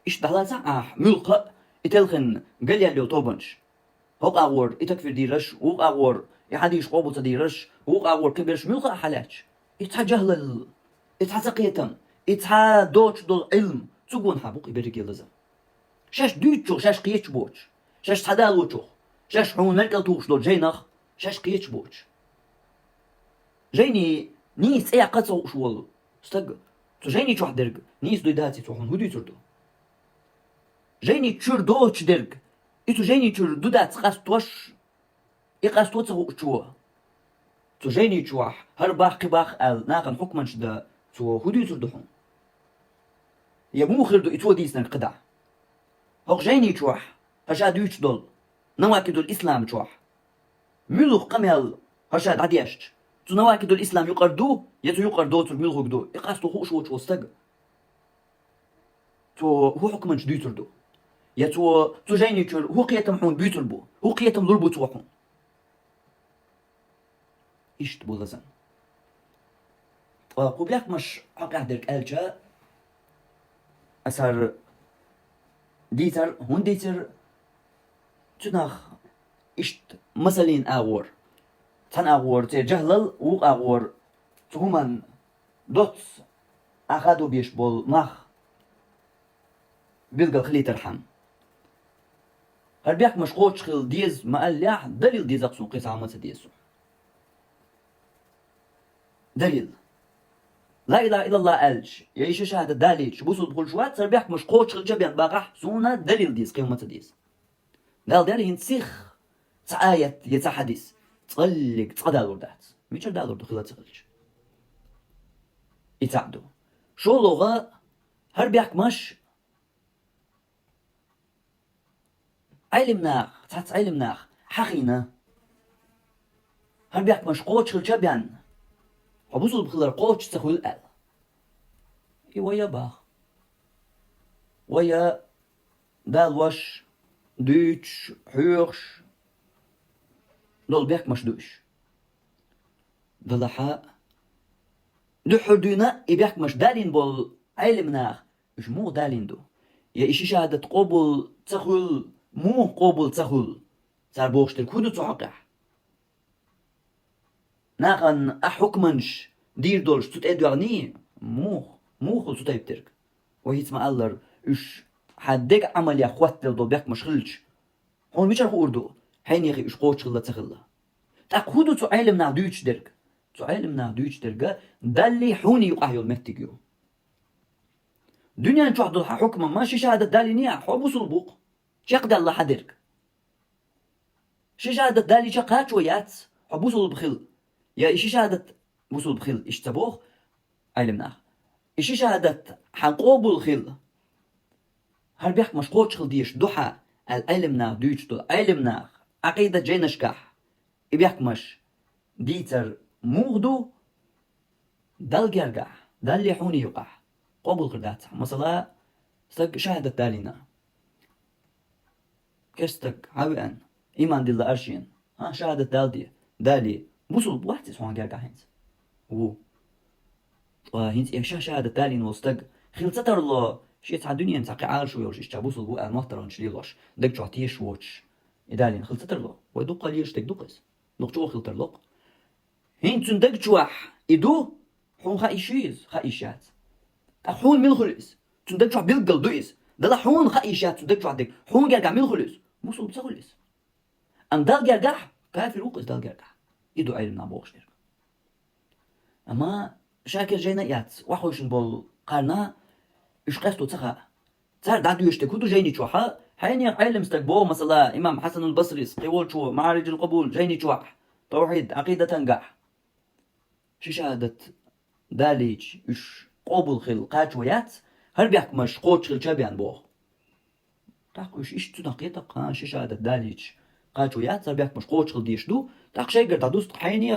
إيش بحلاسة ملقى إتلخن قال يا اللي طوبنش هوق أغور إتكفر ديرش هوق أغور يحديش قوبو ديرش هوق أغور كبرش ملقى حالاتش إتها جهل إتها سقيتم إتها دوتش دول علم تقون حبوق بريكيا لازم شاش دوتشو شاش قيتش بوتش شاش تحدال وتشو شاش حون مركل توش دول جينخ شاش قيتش بوتش جيني نيس إيه قصو شوال استق تو جيني تشوح درق نيس دو داتي توحون هدو يتردو جيني تشور دوتش درق إتو جيني تشور دو دات قاستوش إقاستوش شو تو جيني تشوح هر باخ ناقن حكمنش دا تو هدو يتردوحون يبو خردو إتو ديسنا القدع هوق جيني تشوح هشاد يوش دول نواكدو الإسلام تشوح ملوخ قميل هشاد عديشت تو نواكدو الإسلام يقردو يتو يقردو تو ملوخ دو إقاستو هو شو استق تو هو حكمنش دو يتردو يتو تو جيني تشور هو قيتم حون بيتربو هو قيتم لربو توحون إيش تبو لازم قبلك مش حقا درك ألجا أسر ديتر هون ديتر تناخ إيش مثلين أغور تن أغور تجهلل وق أغور تهمن دوت أخذوا بيش بول ناخ بيلقى خلي ترحم هل بيك مش قوتش خل ديز ما قال ليح دليل ديز أقصو قيس عامة ديزو دليل لا إله إلا الله ألج يعيش شهادة داليج بوصل بكل شوات سر بيك مش قوتش خل جبيان باقح سونا دليل ديز قيمة ديز دال دالي هنسيخ تعاية يتحدث تقلق تقدر وردات ميشر دالور دخلها تقلج يتعدو شو لغة هر بيك مش علمناخ تحت علمناخ حقينا هل بيك مش قوتش خل جبيان وبوصل بخلر قوتش تخل الأل ويا باخ ويا دالوش دوتش حيوش دول بيك مش دوش دلحاء دو حدونا يبيك مش دالين بول علمناخ مش مو دالين دو يا إشي شهادة قبل تخل مو قبل تخل صار بوشتر كودو تعقح ناقن أحكمنش دير دولش تتأدوغني مو خل تتأبترك وهيت ما ألر إش حدك عمل يا خوات دول بيك مش خلش هون ميشار خوردو حين يخي إش قوتش خلا تخلا تأخدو تعلمنا دوتش درك تعلمنا دوتش درك دالي حوني يقع يول مهتقيو دنيا نشوح دولها حكما ماشي شهادة دالي نيا حبو صلبوق شاق دالله حدرك شي شهادة دالي شاقات شويات حبو صلبخل يا إشي شهادة بوصل بخل إيش تبوخ علمناه إشي شهادة حنقوبو الخل هل بيحك مش قوتش خل ديش دوحة العلمناه دوتش دول علمناه عقيدة جينشكح إبيحك مش ديتر موغدو دال جرقع دال ليحوني يقع قوبو الخردات مثلا سك شهادة دالينا كستك عوئن إيمان دي الله أرشين ها شهادة دالي بوصل بواحد سوان جرقع هنس هنس إيشا شهادة دالين وستق خلصتر الله شيء تاع دنيا نتاع عال شو يوش اشتابوس البو المحترم شليلوش دك تعطيش واتش إدالين خلصت له ويدو قليش تك دوقس نقطو خلتر لق هين تندق جواح إدو حون خايشيز خايشات حون ملخلص تندق جوا بيلقل دويس دلا حون خايشات تندق جوا دك حون جرجع ملخلص موصل بسخلص أم دال جرجع كافر وقص دال جرجع إدو علم نابوخش دير أما شاكر جينا يات وحوشن بول قارنا إيش قصدو تسخا تار دادو يشتكو دو جيني جوحا حيني علم استقبو مثلا إمام حسن البصري قيول شو معارج القبول جيني جوح توحيد عقيدة تنقح شهادة داليج إيش قبول خل قاچويات هر بيحك مش قوش خل شابيان بوه تاقوش إيش تنقيتك شهادة داليج قاچويات هر بيحك مش قوش خل ديش دو تاق شيء قرد دوست حيني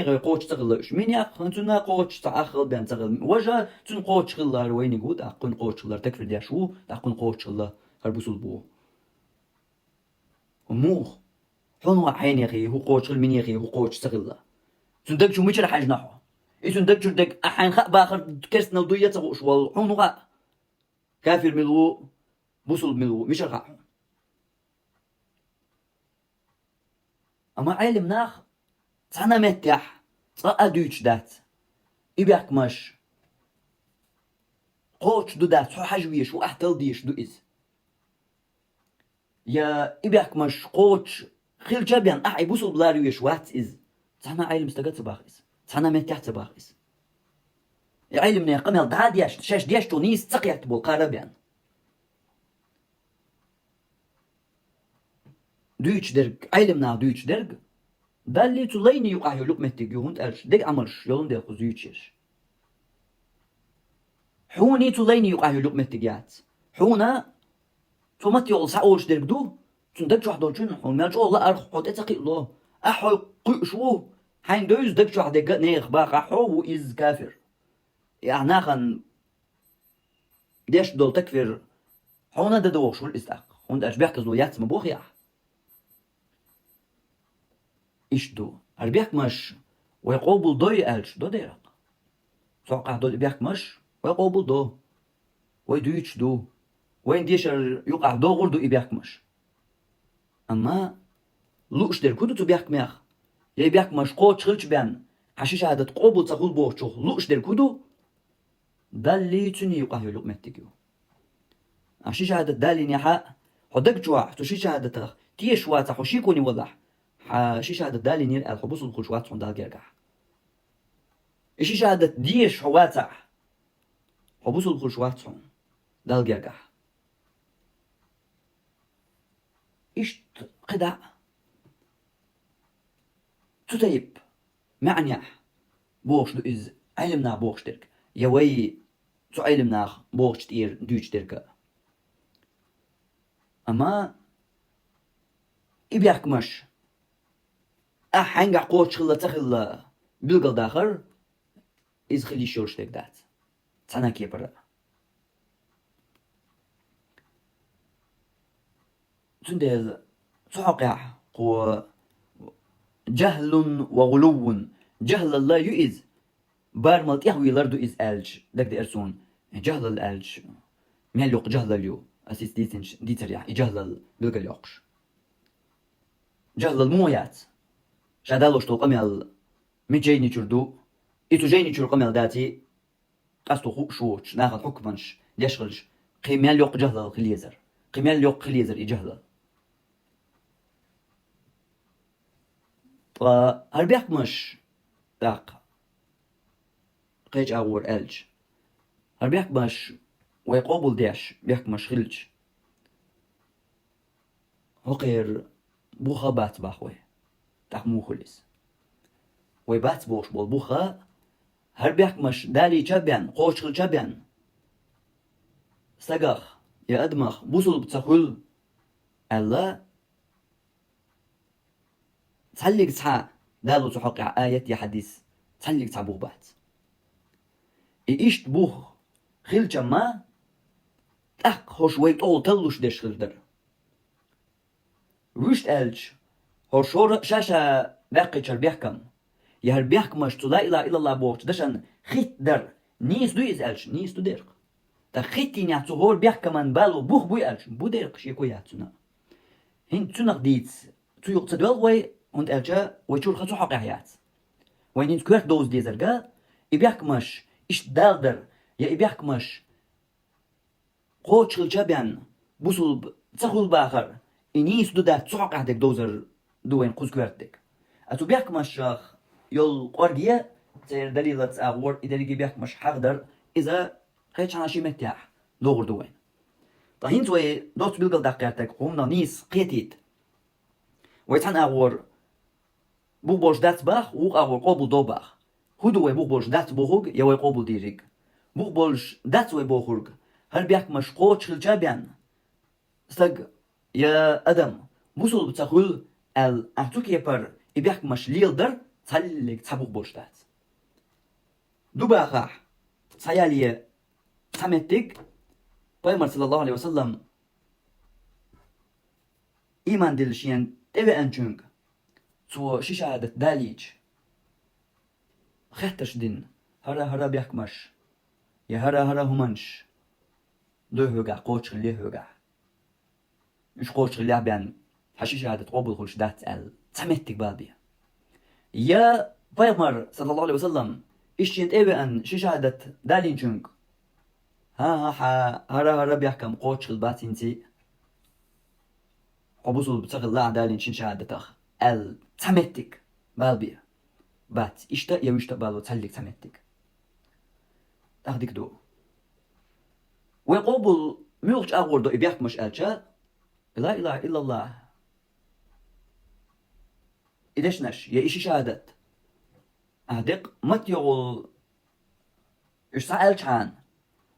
غير قوش تغلش مين ياخ انتنا قوش تاخل بين تغل وجه تن قوش خل وين يقول اقن قوش خل تكفر ديشو تاقن قوش خل هر بوصل بوه وموخ حنوا حيني غي هو قوش خل مين يغي هو قوش تغل تندق شو ميشر حاج نحو تندق شو دق احين خ باخر كرسنا ودويه تغوش وال حنوا كافر ملو بوصل ملو ميشر خا أما علم ناخ تانا متح صا دوتش دات إبيك مش قوش دو دات شو حجويش وأحتل ديش دو إز يا إبيك مش قوش خير جابيان أحي بوصل بلاريوش وات إز تانا علم استقد صباح إز تانا متح صباح إز يا علم نيا قمل دا ديش شاش ديش تونيس تقيت بالقاربيان دوتش درج علم نا دوتش درج دالي توليني يقع يلوك متك يهونت أرش دق عمرش يلون دير خزيوتشيش حوني توليني يقع يلوك متك يات حونا تومت يقول ساولش درج دو تندق شو حدولشن حون مالش الله أرخ حد أتقي الله أحو قشو حين دوز دق شو حدق نيخ باق أحو وإز كافر يعني ناخن ديش دول تكفر حونا ددوغ شو الإستاق حون داش بيحكز له يات مبوخ يا إيش دو أربيك مش ويقوبل دوي ألش دو ديرق سوقع دو بيك مش ويقوبل دو ويدويتش دو وين ديشر يقع دو غور دو إبيك مش أما لوش دير كودو تو بيك ميخ يبيك مش قوت شغلش بيان حشيش هذا تقوبل تقول بوشوخ لوش دير كودو دالي تني يقع يلوك متكيو حشيش هذا دالي نيحا حدك جواح تشيش هذا تخ تيش واتا حشيكوني وضح حشيش هذا دالي نير الحبوس الخشوات حون دال جرجع إيش هذا ديش حواتا حبوس الخشوات حون دال جرجع إيش قدع تطيب معنى بوش دو إز علمنا بوش ترك يوي تو علمنا بوش تير دوش ترك أما إبيك مش أحنجع قوش خلا تخلا بلقل داخر إز خلي شورش تك دات تانا كيبرا تندل تحقع قو جهل وغلو جهل الله يؤذ بارملت يهوي لردو إز ألج دك دي أرسون جهل الألج ميلوق جهل اليو أسيس ديتر يعني جهل بلقل يوقش جهل المويات شادالوش تو قميل من جيني جردو إتو جيني جر قميل داتي قصتو خوك شوش ناخد حكمنش يشغلش قيميال يوق جهل الخليزر قيميال يوق خليزر إجهل هل بيحكمش داق قيج أور ألج هل بيحكمش ويقوبل ديش بيحكمش خلج هقير بوخا بات باخوي تحمو خلص ويبات بوش بول بوخا هل بيحكمش دالي جابيان قوش خل جابيان سقاخ يا أدمخ بوصل بتسخل الله تحلق تسعى دالو تحقع آية يا حديث تحلق تسعى بوخ بات إيشت بوخ خل جما تاك هوش ويت أول تلوش ديش خردر ويشت ألج هوشور شاشة باقي شر بيحكم يهر بيحكمش لا إله إلا الله بوخ دشان خيت در نيس دو إز ألج نيس دو ديرق تخيتين يعتو بيحكم من بالو بوخ بويالش بودير قشيكو يعتونا هين تونق ديت تو يقتدوال وي und elcha ويشول خاتو حق حيات وين انت كويك دوز دي زرقا يبيحكمش ايش دالدر يا يبيحكمش قوتش الجابان بوصل تسخل باخر انيس دو دا تسحق عندك دوزر دوين قوز كويرتك اتو بيحكمش شاخ يول قرقية تير دليلة اغور اذا لقي بيحكمش حقدر اذا خيتش عاشي متاح دوغر دوين طاهين توي دوت بيلقل دقيقتك قومنا نيس قيتيت ويتحن اغور بوغبوش دات باخ وغ اغور قوبل دو باخ هدوي بوغبوش دات بوغوغ يوي قوبل ديريك بوغبوش دات وي بوغوغ هل بيحكمش قوتش الجابان استق يا ادم بوصل بتاخل ال اعتوك يبر يبيحكمش ليلدر تسلك تسبوغ بوش دات دو باخ تسيالي تمتك بيمر صلى الله عليه وسلم إيمان دلشين تبي أنجونغ سو شهادة داليج خطش دين هرا بيحكمش يا هرا همانش دو هوغا قوتش اللي هوغا مش قوتش اللي بيان حشي شهادة قبل خلش دات ال تمتك بالبيا يا بيمر صلى الله عليه وسلم إيشين تبي أن شهادة دالينجونغ هرا بيحكم قوتش الباتينتي قبوصل بتغل لا دالين شين شهادتك ال تمتك بالبيا بات اشتا يوشتا بالو تسلك تمتك تاخدك دو وين قبل ميوغش اغور دو بيحكمش الجا لا اله الا الله إدشنش يا إيش شهادة أهدق مت يقول إيش سألت عن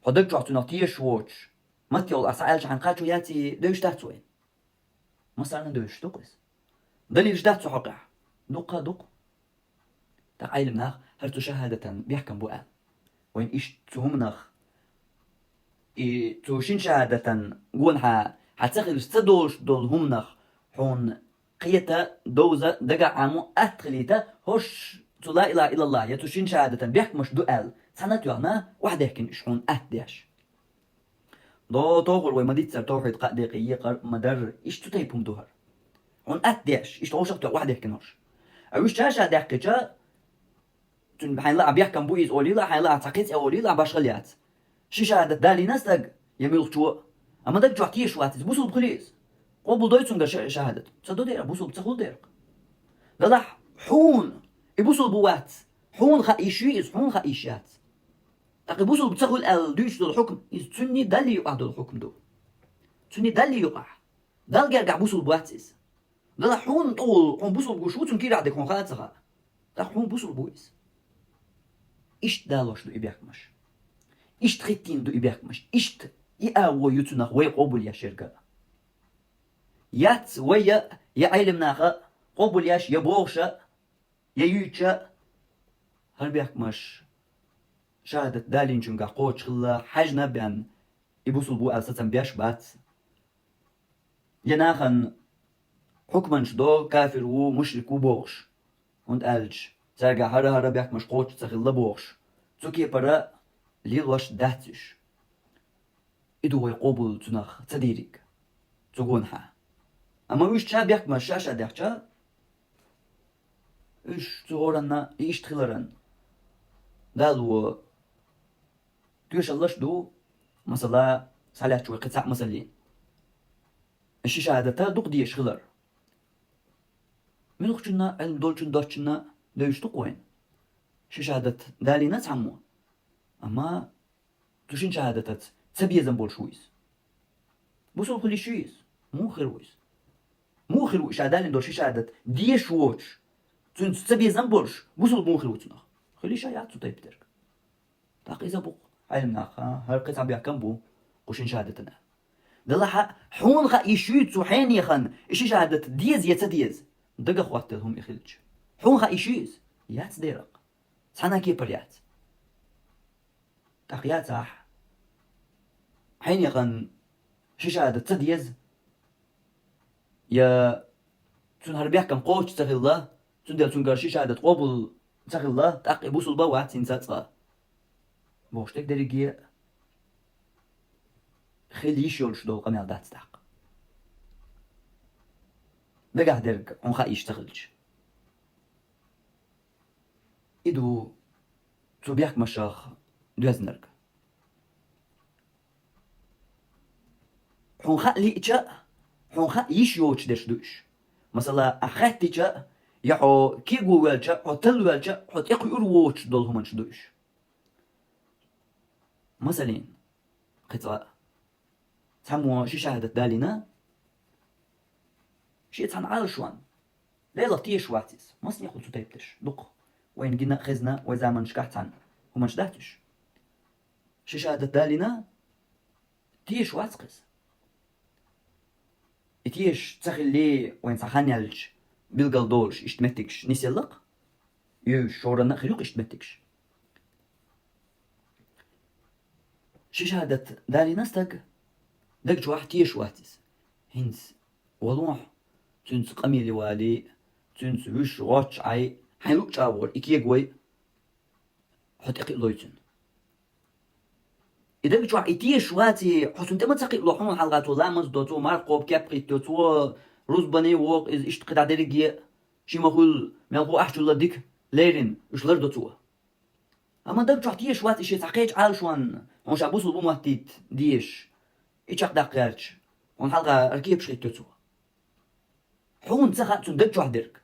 هدق جعت نطيه شوش مت يقول أسألت عن قاتو ياتي دوش تاتوين مثلا دوش دوقس دليل جدات حقع دق تعايل مناخ هرتو شهادة بيحكم بوال وين إيش تهمناخ توشين شهادة قونها حتسخل استدوش دول همناخ حون قيتا دوزة دقا عامو أتخليتا هوش لا إله إلا الله يتوشين شهادة بيحكمش دوال سنة يوهنا واحد يحكين شحون أهديش دو توغل ويمديت سر توحيد قاديقي يقر مدر إيش تتيبهم دوهر هون أهديش إيش توشق تو واحد يحكينوش أوش شاشة دحكي جا تون بحين لا بيحكم بويز أولي لا حين لا تعقيت أولي لا باشغليات شي شهادة دالي ناستق يميل جوا أما دق جوعتيه شواتز بوصل بخليز قبل دويتون شهادة تصدق دير بوصل بتسخل ديرك لا حون يبوصل بوات حون خايشيز حون خايشات تقي بوصل بتسخل الدوش دو الحكم تسني دالي يقع دو الحكم دو تسني دالي يقع دال جرجع بوصل بواتز لا حون طول حون بوصل بوشو تون كير عندك حون خالتها لا حون بوصل بويز إيش دالوش دو يبيحكمش إيش تخيتين دو يبيحكمش إيش يأوى يتنخ ويقبل يا شركة يات ويا يا علمناها قبل ياش يبوغشا ييوتشا هل بيحكمش شهادة دالين جنقا قوتش خلا حاجنا بأن يبوصل بو أساسا بياش بات يناخن حكما شدو كافر و مشرك و بوغش وند ألج سارقا هرا بيحكمش قوتش تخلا بوغش تسوكي برا ليلوش داتش إدو يقبل تنخ تديرك تقونها أما ويش شا بيحكمش شاشا دحشا إيش تغورنا إيش تخلرن دالو توش اللش دو مثلا سالات شوي قطع مسلين إيش شهادة دوق ديش خلر من وقتنا علم دولشن دوشنا دوش تقوين إيش شهادة دالي ناس عمو أما توشين شهادة تسبيه زنبول شويس بوصل كل شويس مو خرويس شهادة دول شهادة ديش ووش تون تسبيه زنبولش بوصل مو خرويسنا خلي شايات طيب ترك تاقي زبوق علمنا هر قطع بيحكم بو قوشين شهادتنا دلها حون خا يشيت وحين يخن إيش شهادة ديز يتديز دقة خواتهم يخلج حون خا يشيز يات ديرق سانا كيبريات تاقيات صح حين يخن شي شهادة تديز يا تون هر بيحكم قوش تسخي الله تون دير تون قرشي شهادة قبل تسخي الله تاقي بوصل بوات سنساتها بوشتك دريجي خليش يولش دول قميل دات ستاق دقا درق عن خا يشتغلش إدو تبيك مشاخ دوز نرق حون خا ليتشا حون خا يشيوش درش دوش مثلا أخاتيتشا يحو كيغو والشا حو تل والشا حو تيقو يرووش دول همانش دوش مثلا قطعة تسمو شي شهادة دالينا شي تسان عالشوان ليلة تيش واتيس مصني يخل تيبتش دق وين جينا خزنا وزامن شكحتان همانش داتش شي شهادة دالينا تيش واتقس تيش تخلي وين سخانيالش بيلقال دولش اشتمتكش نسيلق يوش شورنا خليق اشتمتكش شي شهادة دالينا استق دق جواح تيش واتيس هنس ولوح تنس قميلي والي تنس وش واتش عي حيلوك جاور إكيه قوي حط إقي لويتن إذا جواح إتيش واتي حسن تما تقي لوحون حلقاتو لامز دوتو مارقوب كابريت دوتو روزباني ووق إز إشت قطع درقية شي مخول ملقو أحجو لديك ليرين إشلر دوتو أما دق جواح تيش واتي شي تحقيج عالشوان هونش عبوسو بوماتيت ديش إيشاق داقيارش هون حلقة ركيب شريت دوتو حون تسخا تندق جواح درق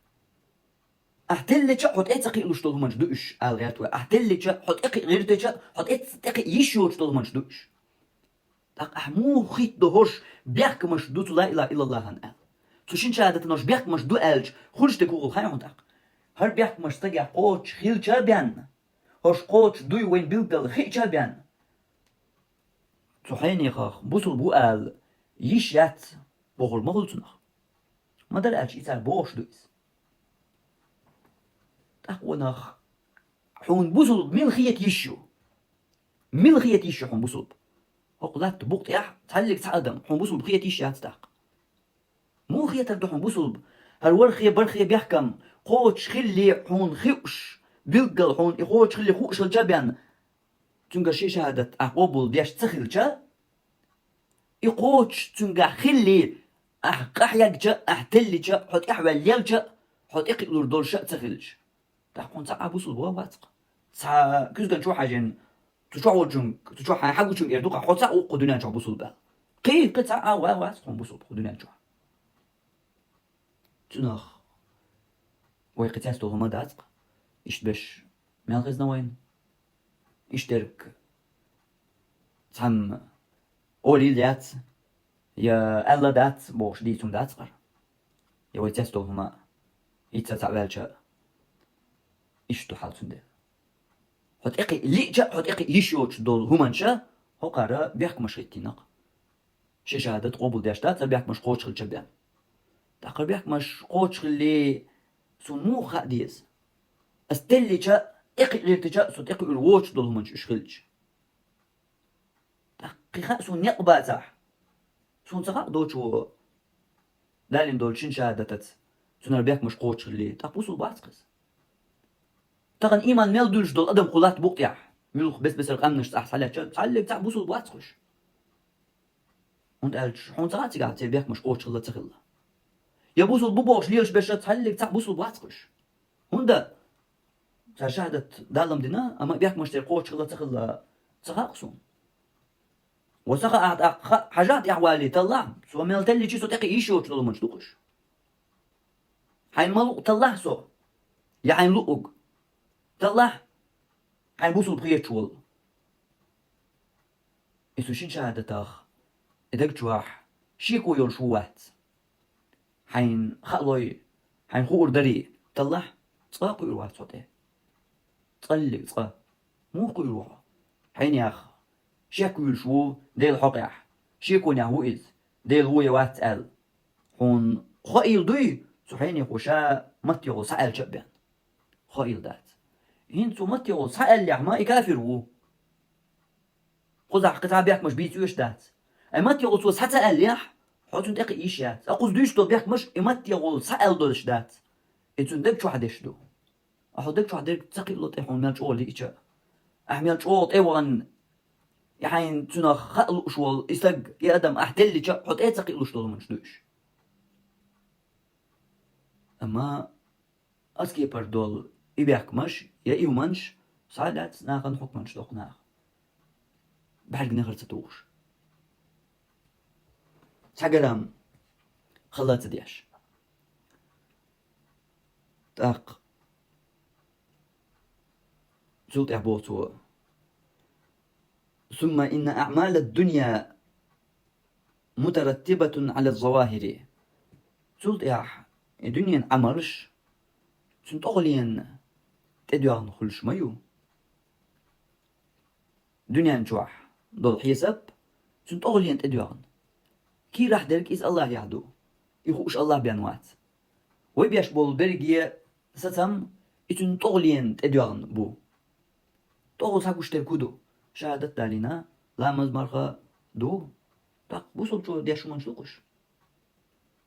أحتلتش حط إيه تقي لوش طول منش دوش الغيرتوا أحتلتش حط إيه غيرتش حط إيه تقي يشوش طول منش دوش تاق أحمو خيت دهوش بيحك مش دوتو لا إله إلا الله هن تشين شهادة نوش بيحك مش دو ألج خلش تكوغل خاي هون تاق هر بيحك مش تقع قوتش خيل شابيان هوش قوتش دوي وين بيلدل خيل شابيان تحيني خاخ بوصل بو أل يشيات بغل مغل تنخ ما دل ألج إتال بوش دويس ونخ حون بوصل ملخية يشو ملخية يشو حون بوصل هقلات بوقت يح تحلق تعدم حون بوصل بخية يشو هاتستاق مو خية تردو حون بوصل هالورخية برخية بيحكم قوتش خلي حون خيوش بيلقل حون إخوتش خلي خوش الجابيان تنقى شي شهادة أقوبل دياش تخلجا إخوتش تنقى خلي أحيقجا أحتلجا حط إحوال يلجا حط إقلور دولشا تخلج تحكون تاع بوصل بوا واتق تاع كيزغن شو حاجن تشوع وجن تشوع حاجه شو يردوق حوتا وقدنا جو بوصل با قي قطع واتق بوصل قدنا جو تنخ ويقتاس تو هما داتق باش مال غزنا وين اشترك تام اولي دات يا الا دات بوش دي تون داتقر يا ويتاس تو هما يتسع بالجا إيش حالتون ده حط إقي ليجا حط إقي يشوش دول همانشا هو قارا بيحك مش غيتينق شي شهادة قبول داشتات بيحك مش قوتش الجبان تقر بيحك مش قوتش اللي سمو خاديز استلجا إقي ليرتجا سوت إقي الووش دول همانش إشخلج تقي خاسون يقبا تاح سون تقا دوشو دالين دول شين شهادتت سونر بيحك مش قوتش اللي تقبوسو باتقس تقن إيمان ميل دولش دول أدم خلات بوقتيح ميلوخ بس القمنش صح صلاتش صلي تاع بوصل بواتخش und als hon sagt sie gar wirk mach auch schon zerilla ja busol bubosh lielsh besh تصلي تاع بوصل بواتخش هوندا تاع شهادت دالم دينا اما wirk mach der قوش شغله تخلا تخاقسون وسقى حاجات احوالي طلع سو ميل تلي شي تقي يشو تلو مش دوقش حين ملو طلع سو يا عين لوق طلع حين بوصل بخيت شول إسو شين شهادة تاخ إدك جواح شيكو يول شوات حين خلوي حين خور دري طلع تقاقو يروات صوتي تقلق تقا مو قو يروح حين ياخ شيكو يول شو ديل حقيح شيكو نيهو إذ ديل هو يوات أل حون خايل دوي سو حين يخوشا متيغو سأل جبان خايل دات هنتو متيغو سأل يعما يكافرو قزح قطع بيك مش بيتو يشدات متيغو توس حتى أليح حوتو ندقي إيشيات أقوز دوش دو بيك مش متيغو سأل دولش دات إنتو ندق شو حدش دو أحو دق شو حدك تساقي لوت إحون ميلش أول إيشا أحميلش أول إيوان يعني تنا خلق شوال إستق يا أدم أحتل جا حط إيه تقيل شتول من شدوش أما أسكي بردول إبيك مش يا إيو منش سالت ناخن حكم شدوق ناخ بحرق نغر تتوش سحقلام خلات دياش تاق سلط إعبوتو ثم إن أعمال الدنيا مترتبة على الظواهر سلط إعح الدنيا عمرش سنت أغلين تدوان خلش مايو دنيا نجوح دول حيسب سنت أغلين تدوان كي راح درك إز الله يعدو يخوش الله بيانوات ويبياش بول برقية ستم إتن تغلين تدوان بو تغل ساكوش تركودو شهادة دالينا لا مزمرخة دو تاق بوصل جو دياشو من شلوقش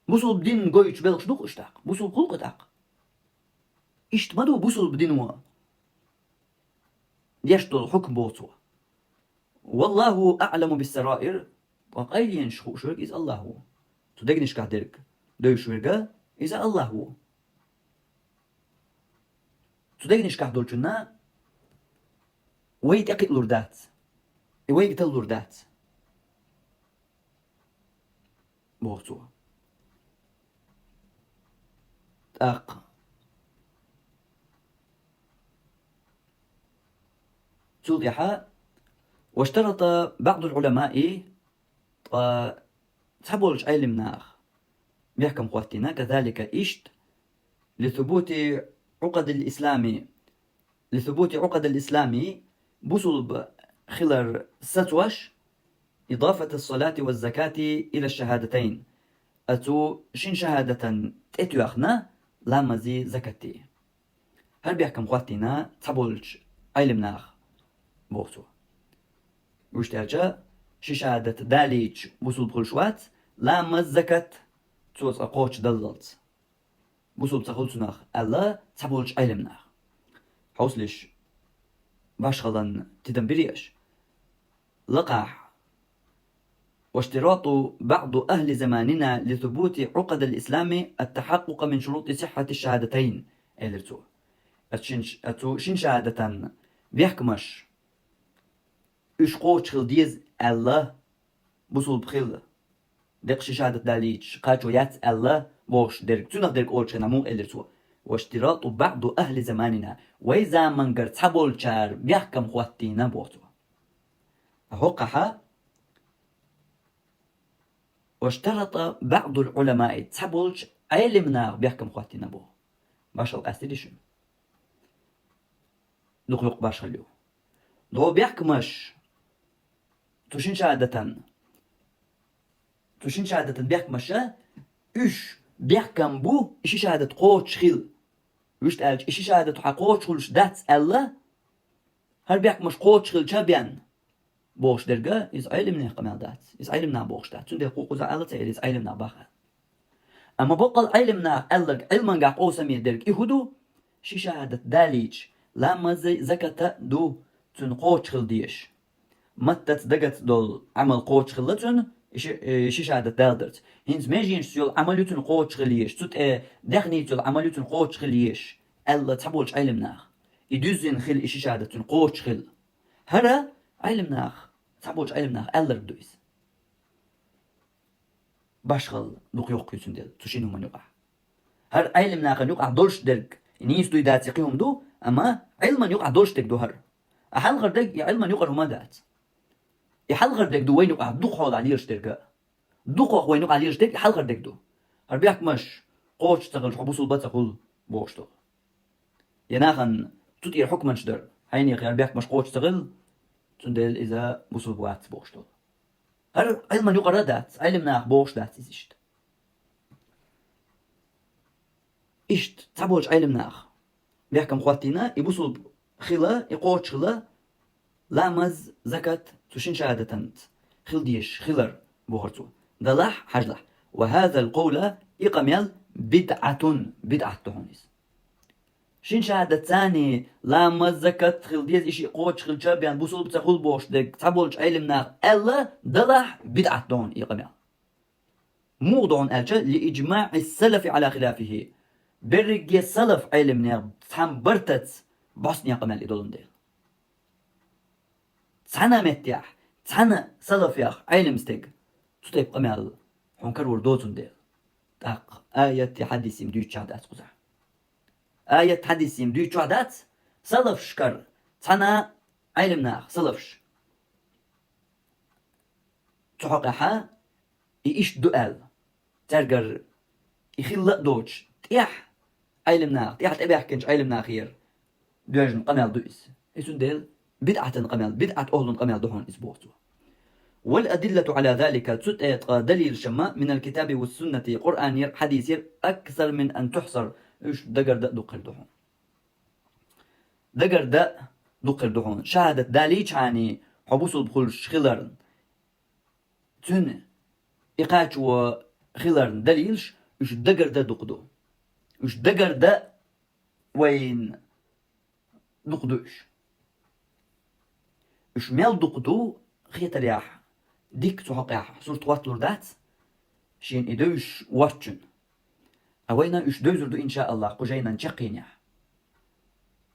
بوصل بدين قويتش بلغش دوقش تاق بوصل خلق تاق إشت مدو بوصل بدينوا دياشتو الحكم بوصو والله أعلم بالسرائر وقايلين شخو شرق إذا الله هو تدقنش كهدرك دو شرقة إذا الله هو تدقنش كهدول جنا ويتقل لردات ويقتل لردات بوصو تاق توضح واشترط بعض العلماء تحبولش علم ناخ بيحكم قواتنا كذلك إشت لثبوت عقد الإسلام بصلب خلر ستوش إضافة الصلاة والزكاة إلى الشهادتين أتو شين شهادة تأتو أخنا لا مزي زكاتي هل بيحكم قواتنا تحبولش علم ناخ بوصو وشتاجا شي شهادة داليج بوصل بخلشوات لا مزكت توز أقوش دللت بوصل بتخلصناخ ألا تحبولش علمناخ حوصلش باشغلن تدنبريش لقاح واشتراط بعض أهل زماننا لثبوت عقد الإسلام التحقق من شروط صحة الشهادتين إلرتو أتو شين شهادة بيحكمش إش قوش خل ديز الله بوصل بخيل دقش شهادة داليج قاچو يات الله بوش درك تنخ درك أوش نمو إلرتو واشتراط بعض أهل زماننا وإذا من قرت حبول شار بيحكم خواتينا بوتو أهوقها واشترط بعض العلماء تحبولش علمنا بيحكم خواتينا بو باشل أستيدشن لقلق باشليو لو بيحكمش توشين شهادة بيحكمش إيش بيحكم بو إيش شهادة قوتش خيل ويش تقالش إيش شهادة حقوتش خلش دات الله هل بيحكمش قوتش خيل شابيان بوش درجة إز علمنا قمال دات إز علمنا بوش دات تندي قوق إذا الله تعالى إز علمنا باخر أما بقل علمنا الله علما قاق أوسمي درج إهدو شي شهادة داليج لا مزي زكاة دو تن قوتش خيل ديش متت دقت دول عمل قوتش خيلتن شي شهادة دالدرت هنز ماجين سيول عمليتن قوتش خيليش تت دخني تول عمليتن قوتش خيليش الله تحبولش علمنا يدوزن خيل إشي شهادة قوتش خيل هرا علمنا تحبولش علمنا الله بدويس باشغل دوق يوق يسون ديل تشينهم من يقع هر علمنا خن يقع دولش درك نيس دوي دات يقيهم دو أما علما يقع دولش دك دو هر أحل غردك يا علما يقع هما دات يحل غردك دو وين يقع دوق حول عليش درك دوق وين يقع عليش درك يحل غردك دو هر بيحك مش قوش تغل حبوس البات تقول بوشتو يناخن تطير حكما شدر هيني خيار بيحك مش قوش تغل تندل إذا بوصل بوات بوشتو هر علما يقع دات علمنا بوش دات إزيشت إشت تعبوش علمنا بيحكم خواتينا يبوصل خلا يقوش خلا لامز زكاة تشين شهادة خل ديش خلر بوهرتو دلح حجلح وهذا القول إقاميال بدعة تهونيس شين شهادة ثاني لا مزكت خل ديز إشي قوش خل شابيان بوصل بتخل بوش دك تبولش علمنا ألا دلح بدعة دون إقامة موضوع ألجا لإجماع السلف على خلافه برق السلف علمنا تحم برتت بوسنيا قمال إدولون ديل تحنا متيح تحنا سلف ياخ علم ستيق تطيب قمال حنكر وردوتون ديل تاق آية حديث ديو تشادات قزح آية حديث ديو تشادات سلف شكر تحنا علمنا سلفش تحقها إيش دؤال ترجر يخلق دوتش تيح علمنا تيح تبيح كنش علمنا خير دوجن قمال دوئس إيسون ديل بدعة قمال بدعة أهل قمال دهون إسبوعتو والأدلة على ذلك تسقط دليل شما من الكتاب والسنة قرآن حديث أكثر من أن تحصر إيش دقر دقر دهون دقر دقر دهون شهادة داليش عني حبوس البخل شخلرن تن إقاش وخلرن دليلش إيش دقر دقدو إيش دقر وين دقدوش إيش ميل دقدو خيط رياح ديك تحقيح صورة واتلور دات شين إدوش واتشن أوينا إيش دوزردو إن شاء الله قجينا نشقين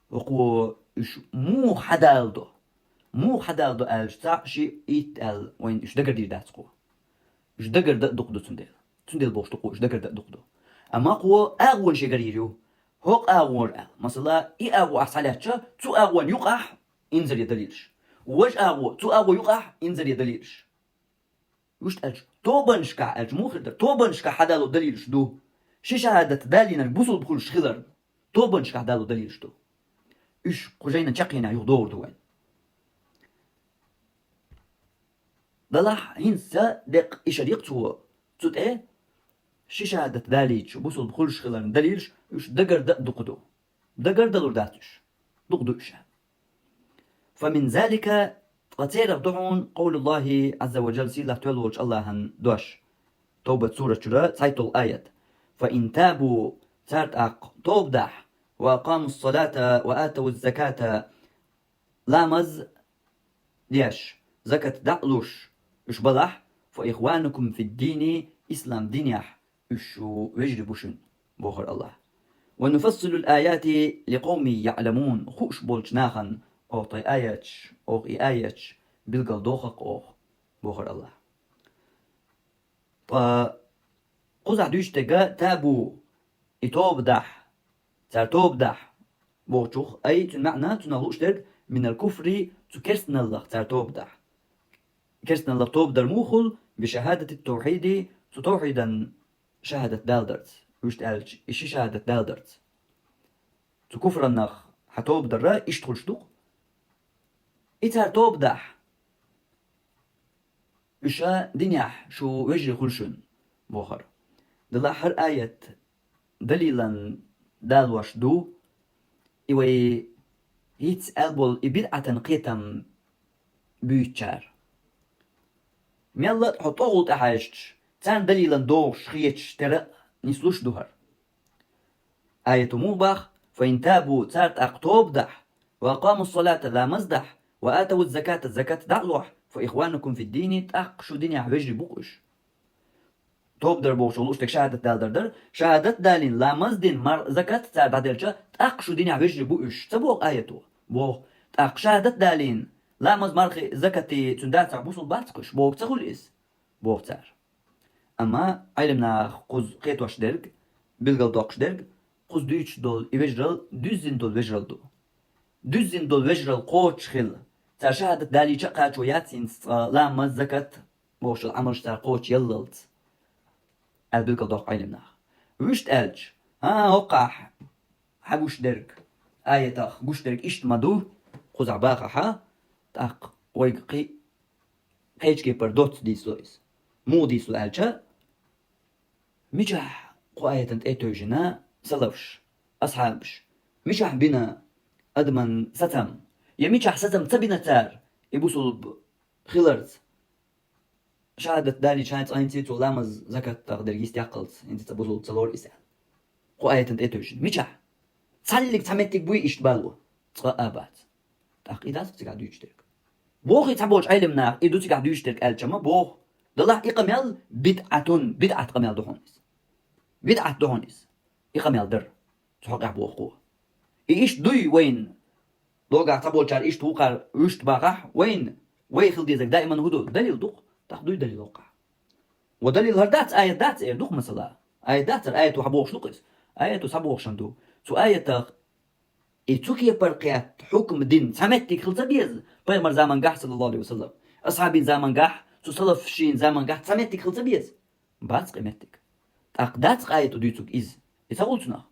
وقو إيش مو حدالدو ألج شي إيتال وين إيش دقر دير دات قو إيش دقر دقدو تندل بوش تقو إيش دقر دقدو أما قو أغول شي قريريو هوق أغول مثلا إي أغو أحسالاتشا تو أغول يقح إنزل يدليلش وش أغو تو أغو يقح إنزل يدليلش وش ألج توبنشكا ألج مو خلدر توبنشكا حدالو دليلش دو شي شهادة دالينا بوصل بخلش خلر توبنشكا حدالو دليلش دو إيش قجينا نشقينا يغدور دوين دلح هنسا دق إيش ريقتو تود إيه شي شهادة داليش بوصل بخلش خلر دليلش إيش دقر دقدو دقر دلور داتش دقدوش فمن ذلك قتير بدعون قول الله عز وجل سيلا تولوش الله دوش توبة سورة شراء تايتل آية فإن تابوا تارتاق توبدح وأقاموا الصلاة وآتوا الزكاة لامز ديش زكاة دعلوش إش بلح فإخوانكم في الدين إسلام دينيح إشو وجربوشن بوخر الله ونفصل الآيات لقوم يعلمون خوش بولش ناخن أوطي آياتش أو آياتش بلقل دوخق أو بوخر الله قزع دوش تقا تابو إتوبدح ترتوبدح بوشوخ أي تنمعنى تنالوش ترق من الكفر تكرسن الله ترتوبدح كرسن الله توبدر موخل بشهادة التوحيد توحيدا شهادة دالدرت وش تقالش إشي شهادة دالدرت تكفر النخ حتوبدر را إش تخلشتوق إتر توبدح إشا دنيح شو وجري خلشن بوخر دلا هر آية دليلا دالوش دو إيوي هيتس ألبول إبدعة قيتم بيتشار ميلا تحطوغل تحاشتش تان دليلا دوش خيتش ترى نسلوش دوهر آية موبخ فإن تابوا تارت أقتوبدح وأقاموا الصلاة لا مزدح وآتوا الزكاة دعلوح فإخوانكم في الدين تأقشوا دنيا حبجري بوكش توب در بوش ولوش تك شهادة دال شهادة دالين لا مزدين مر زكاة تار دالجا تأقشوا دنيا حبجري بوكش تبوق آياتو بوه تأق شهادة دالين لا مز مرخي زكاة تندات عبوصل باتكش بوه تخل إس بوه تار أما علمنا قز قيتوش درج بلغل دوكش درج قز دوش دول إبجرل دوزين دول وجرل دو دوزين دول وجرل قوش خل تار شهادة دالي شقاش وياتين لا مز زكاة بوش العمرش تار قوش يللت البلغل دوك علمنا وشت ألج هقح حبوش درج آية تاخ بوش درج إشت مدو قز عباقها تاق ويقي قيش كيبر دوت ديسلويس مو ديسلو ألجا مجح قوية إيتوجنا سلفش أصحابش مجح بنا أدمن ستم يمجح ستم تبنا تار يبوصل خلرت شهادة دالي شهادة أنتي تولامز زكاة تقدر يستيقلت أنت تبوصل تلور إسان قوية إيتوجن مجح تسلك تمتك بوي اشتبالو تقابات تاق إذا تقعد يشترك بوخ يتعبوش علمنا إدو تقعد يشترك ألشما بوخ دلح إقامل بدعة قميل دهونيس بدعة دهونيس إقامل در تحق يحبوخ قوة إيش دوي وين لوقع تبول شار إيش توقع وش تباقح وين خل ديزك دائما هدو دليل دوق تاخدوي دليل وقع ودليل هردات آية دات دوق مثلا آية دات آية وحبوخ شلقس آية وسبوخ شندو سو آية تاخ إتوكي برقيات حكم دين سمتك خل تبيز بيمر زمان قح صلى الله عليه وسلم أصحابين زمان قح سو صلف شين زمان قح سمتك خل تبيز بس قيمتك تاقدات آية وديتوك إز إتاقولتنا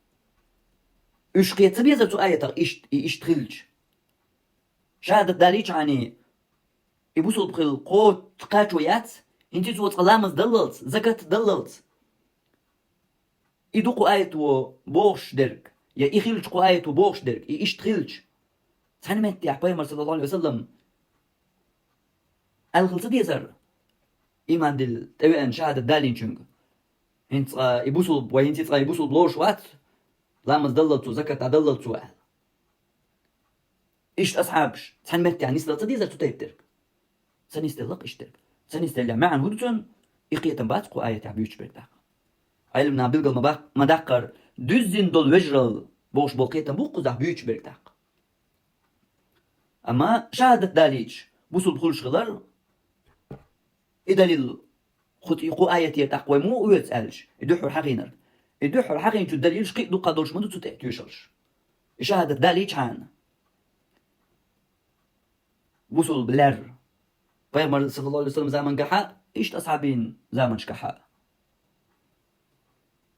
إيش قيت تبيز تو آية تاخ إيش تخلج شهادة داليش عني يبوسوا بخل قوت قاتويات انتي تو تقلامز دللت زكاة دللت يدوقوا آية وبوش درك يا إخيلج قو آية وبوش درك إيش تخيلج تحنمت يا بيمر صلى الله عليه وسلم الخلصة دي زر إيمان دل تبعن شهادة دالين شنگ انت يبوسوا وينتي تقا يبوسوا بلوش وات لامز دللت وزكاة دللت وأهل إيش أصحابش تحنمت يعني سلطة دي زر تتيبترك سنستلق اشترك سنستلع معا هدوتون إقية باتقو آية تعبيوش برداق علمنا بلغل مدقر düzün dol vejral boş bolqetan bu quzaq büyük berdaq ama şahadet daliç busul xulşğılar idalil خط يقو آية يتقوى مو ويتسألش يدحر حقينر يدحر حقين شو الدليل شقيق دو قدرش مدو تتأتي يشلش شهادة داليش عان بوصل بلر فيمر صلى الله عليه وسلم زمن قحا إيش أصحابين زمن شكحا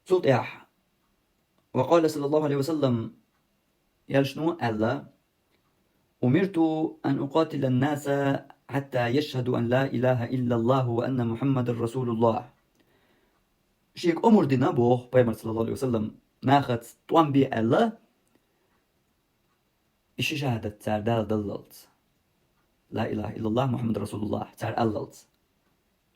صوت ياح وقال صلى الله عليه وسلم يلشنو ألا أمرت أن أقاتل الناس حتى يشهدوا أن لا إله إلا الله وأن محمد رسول الله شيك أمر دينا بوخ بيمر صلى الله عليه وسلم ناخد طوان بي ألا إيش شهادة تار دال دللت لا إله إلا الله محمد رسول الله تار أللت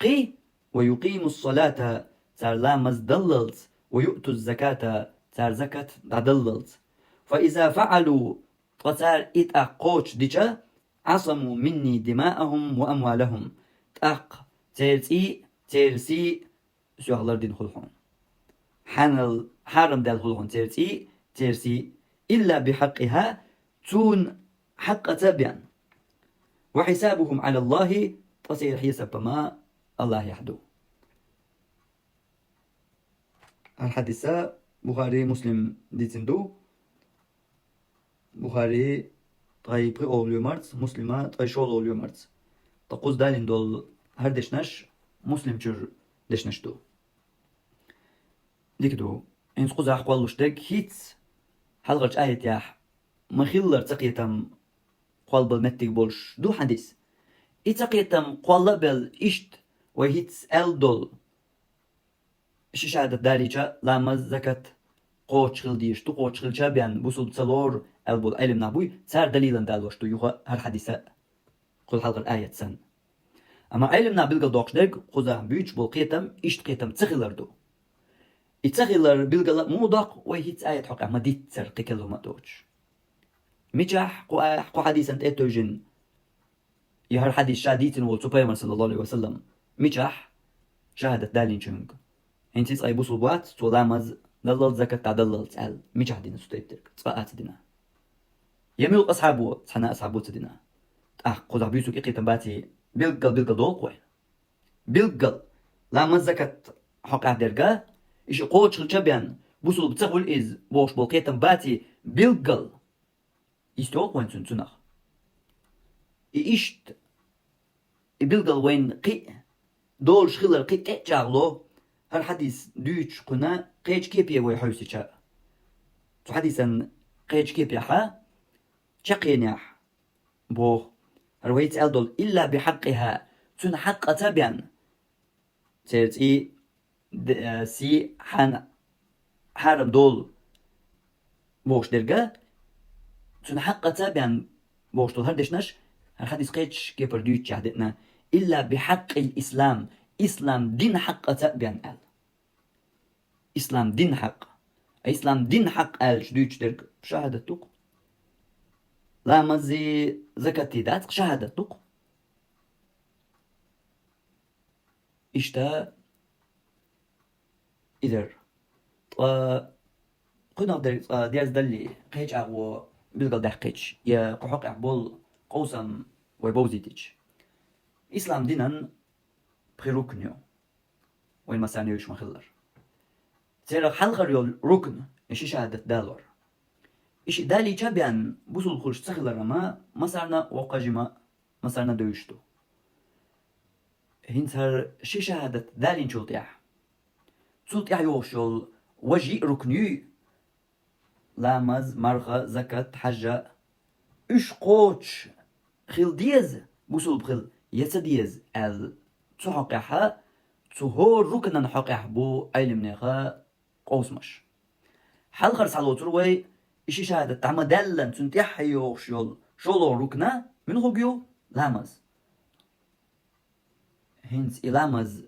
قي ويقيم الصلاة تار لامز دللت ويؤتوا الزكاة تار زكاة دللت فإذا فعلوا تار إتأقوش ديشا عصموا مني دماءهم وأموالهم تأق تيرسي سيغلر دين خلحون حرم دال خلحون تيرسي إلا بحقها تون حق تبيان وحسابهم على الله تصير حساب ما الله يحدو الحديثة بخاري مسلم ديتندو بخاري طيب أوليو مرت مسلمة طيب شول أوليو مرت تقوز دالين دول هر دشنش مسلم شر دشنش دو ديك دو إنس قوز أحقوال لشتك هيت حلقة آية ياح مخيلر تقيتم قوال بالمتك بولش دو حديث إتقيتم قوال بال إشت وهيت أل دول شهادة داريجا لامز زكاة قوش خلديش تو قوش خلشا بيان بوصل تسلور البول علم نابوي صار دليلا دالوش تو يوها هر حديثة قل حلقة الآية سن أما علم نابلغ دوقش ديك خوزا بيوش بول قيتم إشت قيتم تسخيلر دو إتسخيلر بلغ مودق وهيت آية حقا ما ديت سر قيكلو ما دوش ميجاح قو حديثا تأتوجن يهر حديث شاديتن والسوبيمر صلى الله عليه وسلم ميجاح شهادة دالين شنك انتي تسقي بوصل بوات تولامز دلل زكاة تعدلل تسأل ميجاح دينا ستيبترك تسقات دينا يميل أصحابه تحنا أصحابه تدينا قوزا بيوسوك إقي تنباتي بيلقل دول قوي بيلقل لامز زكاة حقا درقا إيش قوش خلشابيان بوصل بتسغل إز بوش بولقية تنباتي بيلقل يستوق وين سنسنخ إيشت بيلقل وين قي دول شخلر قي جاغلو هر حديث دوش قنا قيش كيبيا ويحوسي شا تو حديثا قيش كيبيا حا شقينيح بو رويت ألدول إلا بحقها تون حق تبيان تيرتي سي حان حارم دول بوش درقا تون حق تبيان بوش دول هردشنش هر حديث قيش كيبر دوش جهدتنا إلا بحق الإسلام إسلام دين حق تبيان أل إسلام دين حق إسلام دين حق ألش دوش درك شهادتك لا مزي زكاة دات شهادتك إشتا إذر قلنا دياز دلي قيج أغو بلغل ده قيج يا قحق أقبول قوسم ويبوزيتيج إسلام دينان بركنيو وين ما سانيوش مخلر تيرا حلقر يول ركن إشي شهادة دالور إشي دالي جابيان بوصل خلش تخلر ما مسارنا وقاجما مسارنا دوشتو هنتر شي شهادة دالي نشولتيح تشولتيح يوشول وجي ركنيو لامز مرخة زكاة حجة إش قوتش خيل ديز بوصل بخيل يتسا ديز ال تحقيحها تهو ركنا نحقيح بو علمنيخا قوسمش حال خرس على وتروي إشي شهادة تعمى دالن تنتيح يوشول شولو ركنا من غوغيو لامز هنس إلامز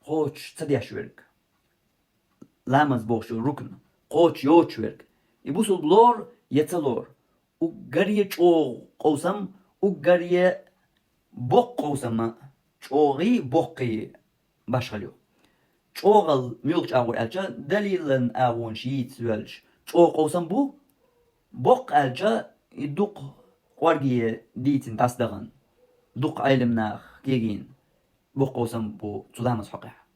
قوتش تديش ورك لامز بوشو ركن قوتش يوتش ورك يبوسو بلور يتسلور وقرية چو قوسم وقرية بوق قوسم چوغي بوقي باشغليو چوغل ميلك أول ألجا دليلن أون شيت سوالش چو قوسم بو بوق ألجا يدوق قوارجي ديتن تصدغن دوق علم ناخ كيجين بوق قوسم بو تلامز حقيح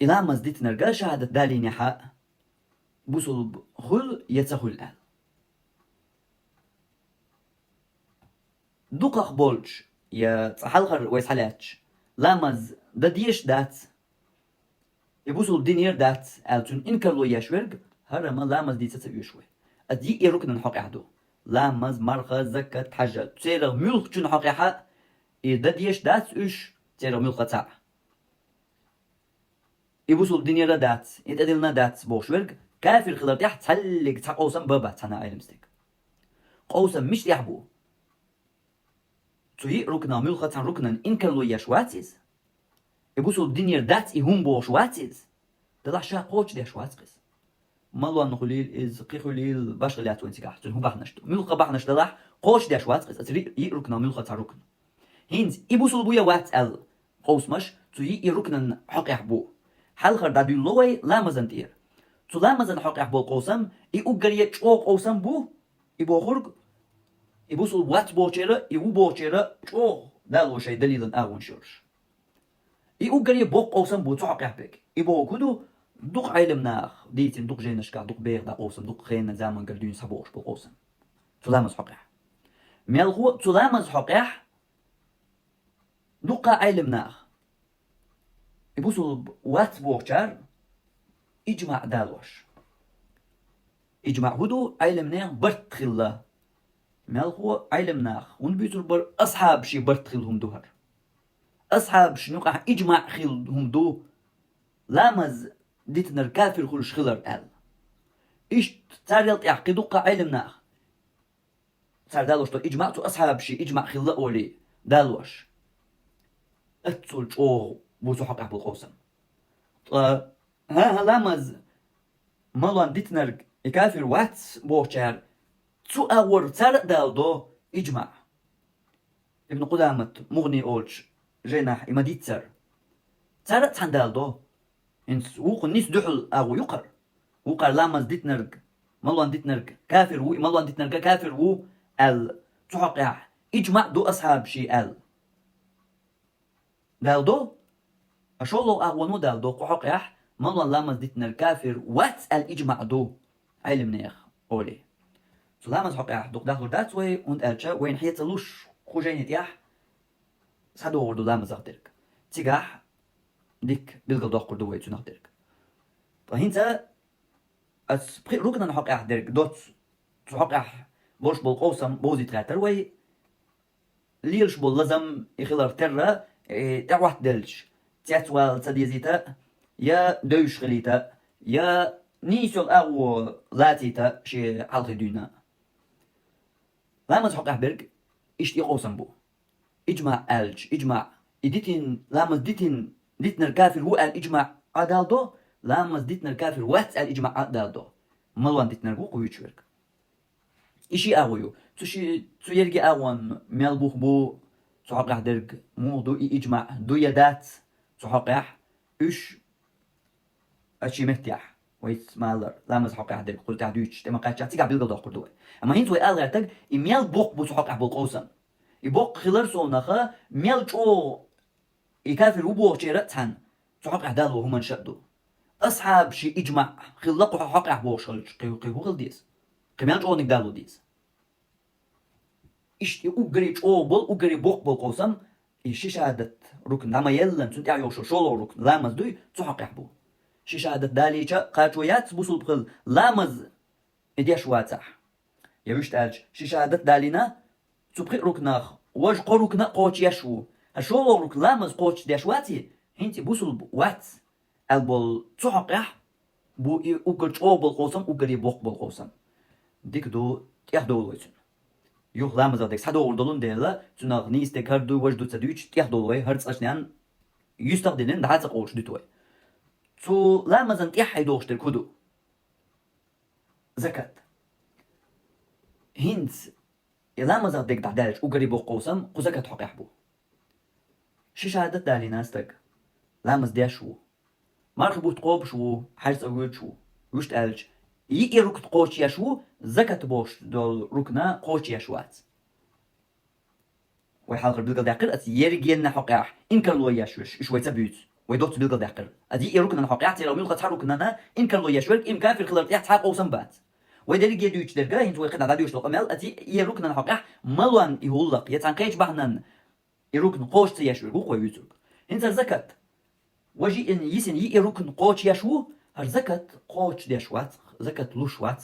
إلامز ديت نرجع شهادة دالي نحاء بوصل خل يتسخل الآن دوق بولج يا تحلخر ويسحلاتش لامز دديش دات يبوصل دينير دات ألتون إنكرلو يشورج هرما لامز دي تتبيشوي أدي يركن نحق عدو لامز مرخة زكاة حاجة تسيرغ ملخ جن حقيحة دديش دات إيش تسيرغ ملخة تاع يبوصل دينير دات يتأدلنا دات بوشورج كافر خلال تحت تحلق تقوسم بابا تانا علمستك قوسم مش يحبو تسوي ركنا ملخة تان ركنا إنكرلو يشواتيز يبوصل دينير دات إهم بوشواتيز دلح شا قوش دي شواتيز مالوان نخليل إز قيخليل باش غليات وين تيقاح تنهو بحنشتو ملخة بحنشت دلح قوش دي شواتيز أتري يركنا ملخة تان ركنا هينز يبوصل بويا وات ال قوس مش تسوي يركنا حق يحبو حلخر دادو لوي لامزن تير تو لامزن حق يحبو القوسم يقرية چوق قوسم بو يبو خرق يبوصل وات بوچيرا يو بوچيرا چوق دالو شي دليلن اون شورش يقرية بوق قوسم بو تو حق يحبك يبو كدو دوق علم ناخ ديتن دوق جينشكا دوق بيغ دا قوسم دوق خينا زامن قردون سابوش بالقوسم تو لامز حق يح ميالغو تو لامز حق يح دوق علم ناخ يبوصل وات بوچار إجماع دالوش إجماع هدو علم ناخ برتخلا مالخو علم ناخ ونبيتر بر أصحاب شي برتخلهم دوهر أصحاب شنو قاح إجماع خلهم دو لامز ديتنر كافر خلش خلر ال إيش تاريلت يعقدو قا علم ناخ صار دالوش تو إجماع تو أصحاب شي إجماع خلا أولي دالوش أتصل أوه بوسو حق أحبو القوسم ها لامز مالوان ديتنر كافر وات بوشار تو أور تر دالدو إجماع ابن قدامة مغني أولش جيناح إما ديتسر تر تندالدو إنس وق الناس دحل أو يقر وقر لامز ديتنرج مالوان ديتنرج كافر و مالوان ديتنرج كافر و ال تحقيح إجماع دو أصحاب شي ال دالدو أشولو أغوانو دالدو قحقيح مالوان لامز ديتنر كافر وات الإجماع دو علم نيخ أولي سلامز حقيح دوق داخل داتوي und ألشا وين حيت لوش خوجين يتيح سادو وردو لامز أغدرك تيجاح ديك بيلقى دوق قردو ويتو نغدرك فهنتا أس بخي ركنا نحقيح درك دوت تحقيح بوش بالقوسم بوزي تغاتر وي ليلش بول لازم يخلر ترى تعوح دلش تياتوال تديزيتا يا دوش خليتا يا نيسول أو لاتيتا شي حلقي دونا لامز حقيح برك إيش يقوسم بو إجماع ألج إجماع إديتين لامز ديتين ديتنا الكافر هو الإجماع عدالدو لامز ديتنا الكافر وات الإجماع عدالدو ملوان ديتنا الجو قويتشورك إشي أغويو تو يرجع أوان ميلبوخ بو تحقق درج مو دو إجماع دو يدات تحقق إيش أشي متيح ويت مالر لامز حقق درج قلت عدوش تما قاعد تيجي بيلقى دو قردوه أما هنت وي ألغر تج إميل بوخ بو تحقق بالقوسم يبوق خلر صونخه ميل جو يكافر وبوخ جيرتهن تحقق دالو هم نشدو أصحاب شي إجماع خلقوا حقق بوخ قيهو خل ديس كميل جو نقدالو ديس إشتي أوغري بول أوغري بوق بالقوسم إيش شهادة ركن لما يلن سنت يعيشوا شلو ركن لامز دوي تحقق بو شي شهادة داليجا قاچويات بوصل بخل لامز إديش واتح يوش تالج شي شهادة دالينا تبقي ركناخ واج قركنا قوش يشو هشلو ركن لامز قوش ديش واتي هنتي بوصل وات البول تحقق بو أوغر جو بالقوسم أوغري بوق بالقوسم ديك دو تيخدو لويسن يوخ لامز أديك سادو أردولون ديلا تناغ نيستي كاردو واجدو تسادويش تيخدو لوي هرتس أشنيان يستخدمين دعاتك أوش ديتوي تو لامز أن تيح يدوش تركودو زكاة هنت لامز أديك دعدالج أوغري بوق قوسم قو زكاة حق يحبو شي شهادت دالي ناستك لامز ديشو مارخبو تقوب شو حارس أقول شو وش تالج يجي ركت قوش يشو زكاة بوش دول ركنا قوش يشوات ويحلق بالقل داقر أتي يرجينا حقيح إنكر لو يشوش شوي تبيت ويدوت بالقل داقر أدي يركنا حقيح ترى ميل قد حركنا إنكر لو يشوك إمكان في الخلال تحت حق أوسم بات ويدرجي دويش درجة هنت ويقد على دويش لقمال أتي يركنا حقيح ملوان يهولق يتعنقيش بحنا يركن قوش تيشوك وقوي يوتوك هنت زكاة وجي إن يسن يركن قوش يشو هر زكاة قوش ديشوات زكاة لوشوات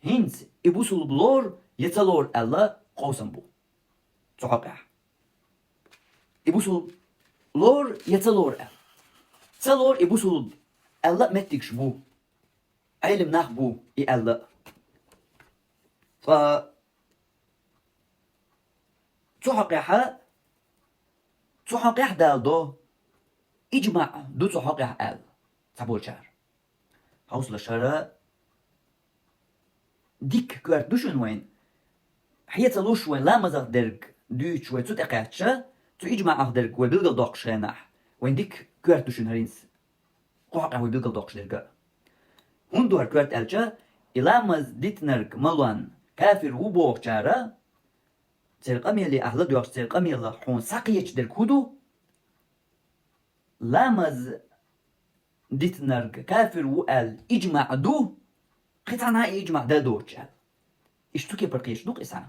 هنت إبوسل بلور يتلور ألا قوسم بو تحقق إبوسل لور يتلور أل تلور إبوسل ألا متكش بو علم ناخ بو ألا ف تحقق دالدو إجماع دو تحقق أل تبول شهر حوصل الشهر ديك كوارت دوشن وين حيات لوش وين لا مزاق درك دوش وين تود اقاتشا تو إجماع أخدرك وين بلغل دوقش ناح وين ديك كوارت دوشن هرينس قوحق وين بلغل دوقش درك هندو هر كوارت ألجا إلا مز ديتنرك ملوان كافر وبوغ جارا تلقامي اللي أهلا دوغش تلقامي اللي حون ساقيتش درك هدو لا مز ديتنرك كافر وقال إجماع دو قطعنا إجماع دا دوغش إشتوكي برقيش دوق إسعى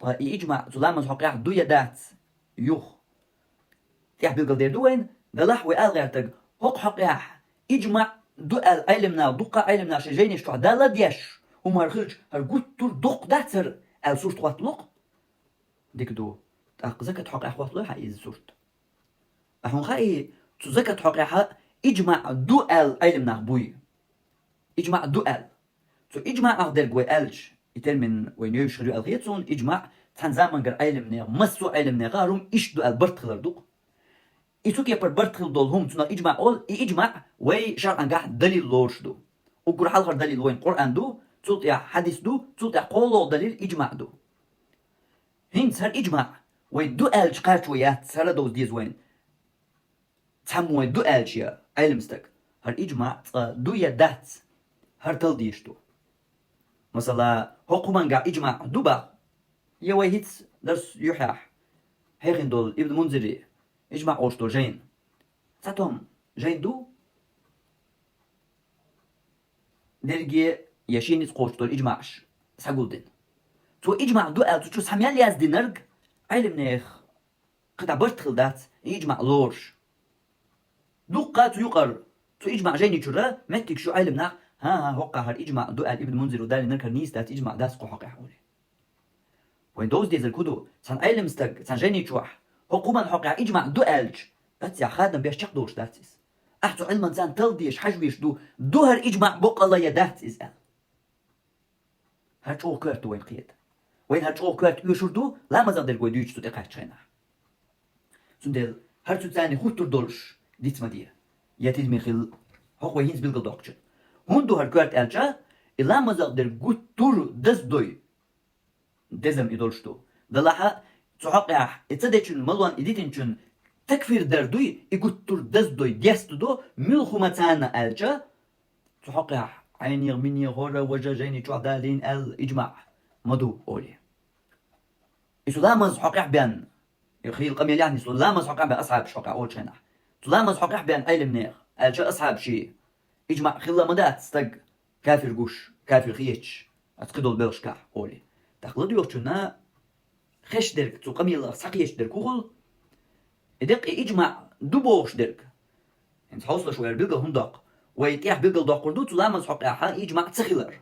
إجماع سلام حقيق دو يدات يوخ تيح بيلقل دير دوين دلح وقال غيرتك حقيق إجماع دو علمنا دوقا علمنا شجين يشتوع دالا ديش وما رخلج هرقوت تور دوق داتر سورت واتلوق ديك دو زكاة حقيق واتلو حقيق سورت أحون خاي زكاة حقيق إجماع دو علمنا بوي إجماع دو تو إجماع أقدر قوي ألج يترمن وين يشريو الغيتون إجماع تنزامن غير علمنا مسو علمنا غارم إيش دو البرت خلر دوق إتوكي برت خل دولهم تنا إجماع أول إجماع وي شرعا قاعد دليل لورش دو وقر حلقر دليل وين قرآن دو تلت يا حديث دو تلت يا قولو دليل إجماع دو هين سر إجماع وين دو ألج قارتويات سر دوز ديز وين تحمو دو ألج يا علمستك هر إجماع دو يدات هر تل ديشتو مثلا حكومة قاع إجماع دوبا يوي هيتس درس يحاح هيغن دول ابن منذري إجماع أوشتو جين ساتهم جين دو درجي يشين يتقوشتو الإجماعش ساقولدين تو إجماع دو أل تشو ساميال ياز دي نرق علم نيخ قطع برت خلدات إجماع لورش دوقا تو يقر تو إجماع جين يشورا متك شو علم ناق ها وقع هر إجماع دو ابن منذر ودالي نركر نيستات إجماع داسقو حقي حولي وين دوز ديزل كودو سان علم استق سان جيني تشوح حكومة حقي إجماع دو ألج بس يا خادم بيش تقدوش داتيس أحتو علما سان تلديش حجويش دو هر إجماع بق الله يداتيس أل هر شو كرت وين قيد وين هر شو كرت يشردو لا مزال دل قوي ديوش تتقاعد شينا سندل هرتو تاني خوتر دولش ديت مديه يتيد ميخيل هو هينز بيلقى دوكتشن هندو هركوارت ألجا إلا مزاق در قطر دز دوي دزم إدولشتو دلاحا تحقيا اتساديشن ملوان إديتنشن تكفير در دوي إقطر دز دوي ديستو دو ملخو متانا ألجا تحقيا عيني مني غورة وجاجيني تعدالين الإجماع مدو أولي إسو لامز حقيا بيان يخيل قميل يعني سو لامز حقيا بيان أصحاب شقيا أول شينا لامز حقيا بيان أي منير ألجا أصحاب شي إجماع خلا مدات استق كافر قوش كافر خيتش أتقدول بلش كاح أولي تقلد يوشنا خش درك تو قميل ساقيش درك وغل إدق إجماع دبوش درك انت حوصل شوية بيلقى هندق ويتيح بيلقى داقردو تلامز حقا إجماع تسخيلر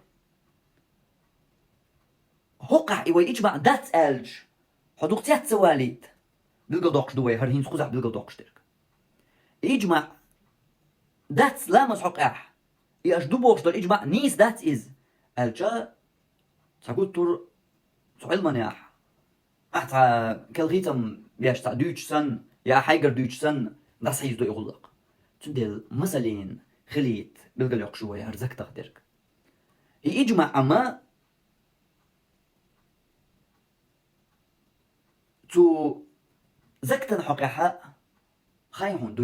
حقا إيوه إجماع دات ألج حدوق تيات سواليد بيلقى داقش دوي هر هين سخوزع بيلقى داقش درك إجماع دات لامز حقا إيش دبوش در إجماع نيس دات إز ألجا تقول سؤال مناح أحتا كالغيتم بيش تا دوش سن يا حيقر دوش سن داس هيز دو يغلق تندل مثلين خليت بلقى ليق شوية هرزك تقدرك يجمع أما تو زكتن حقيقة خايهون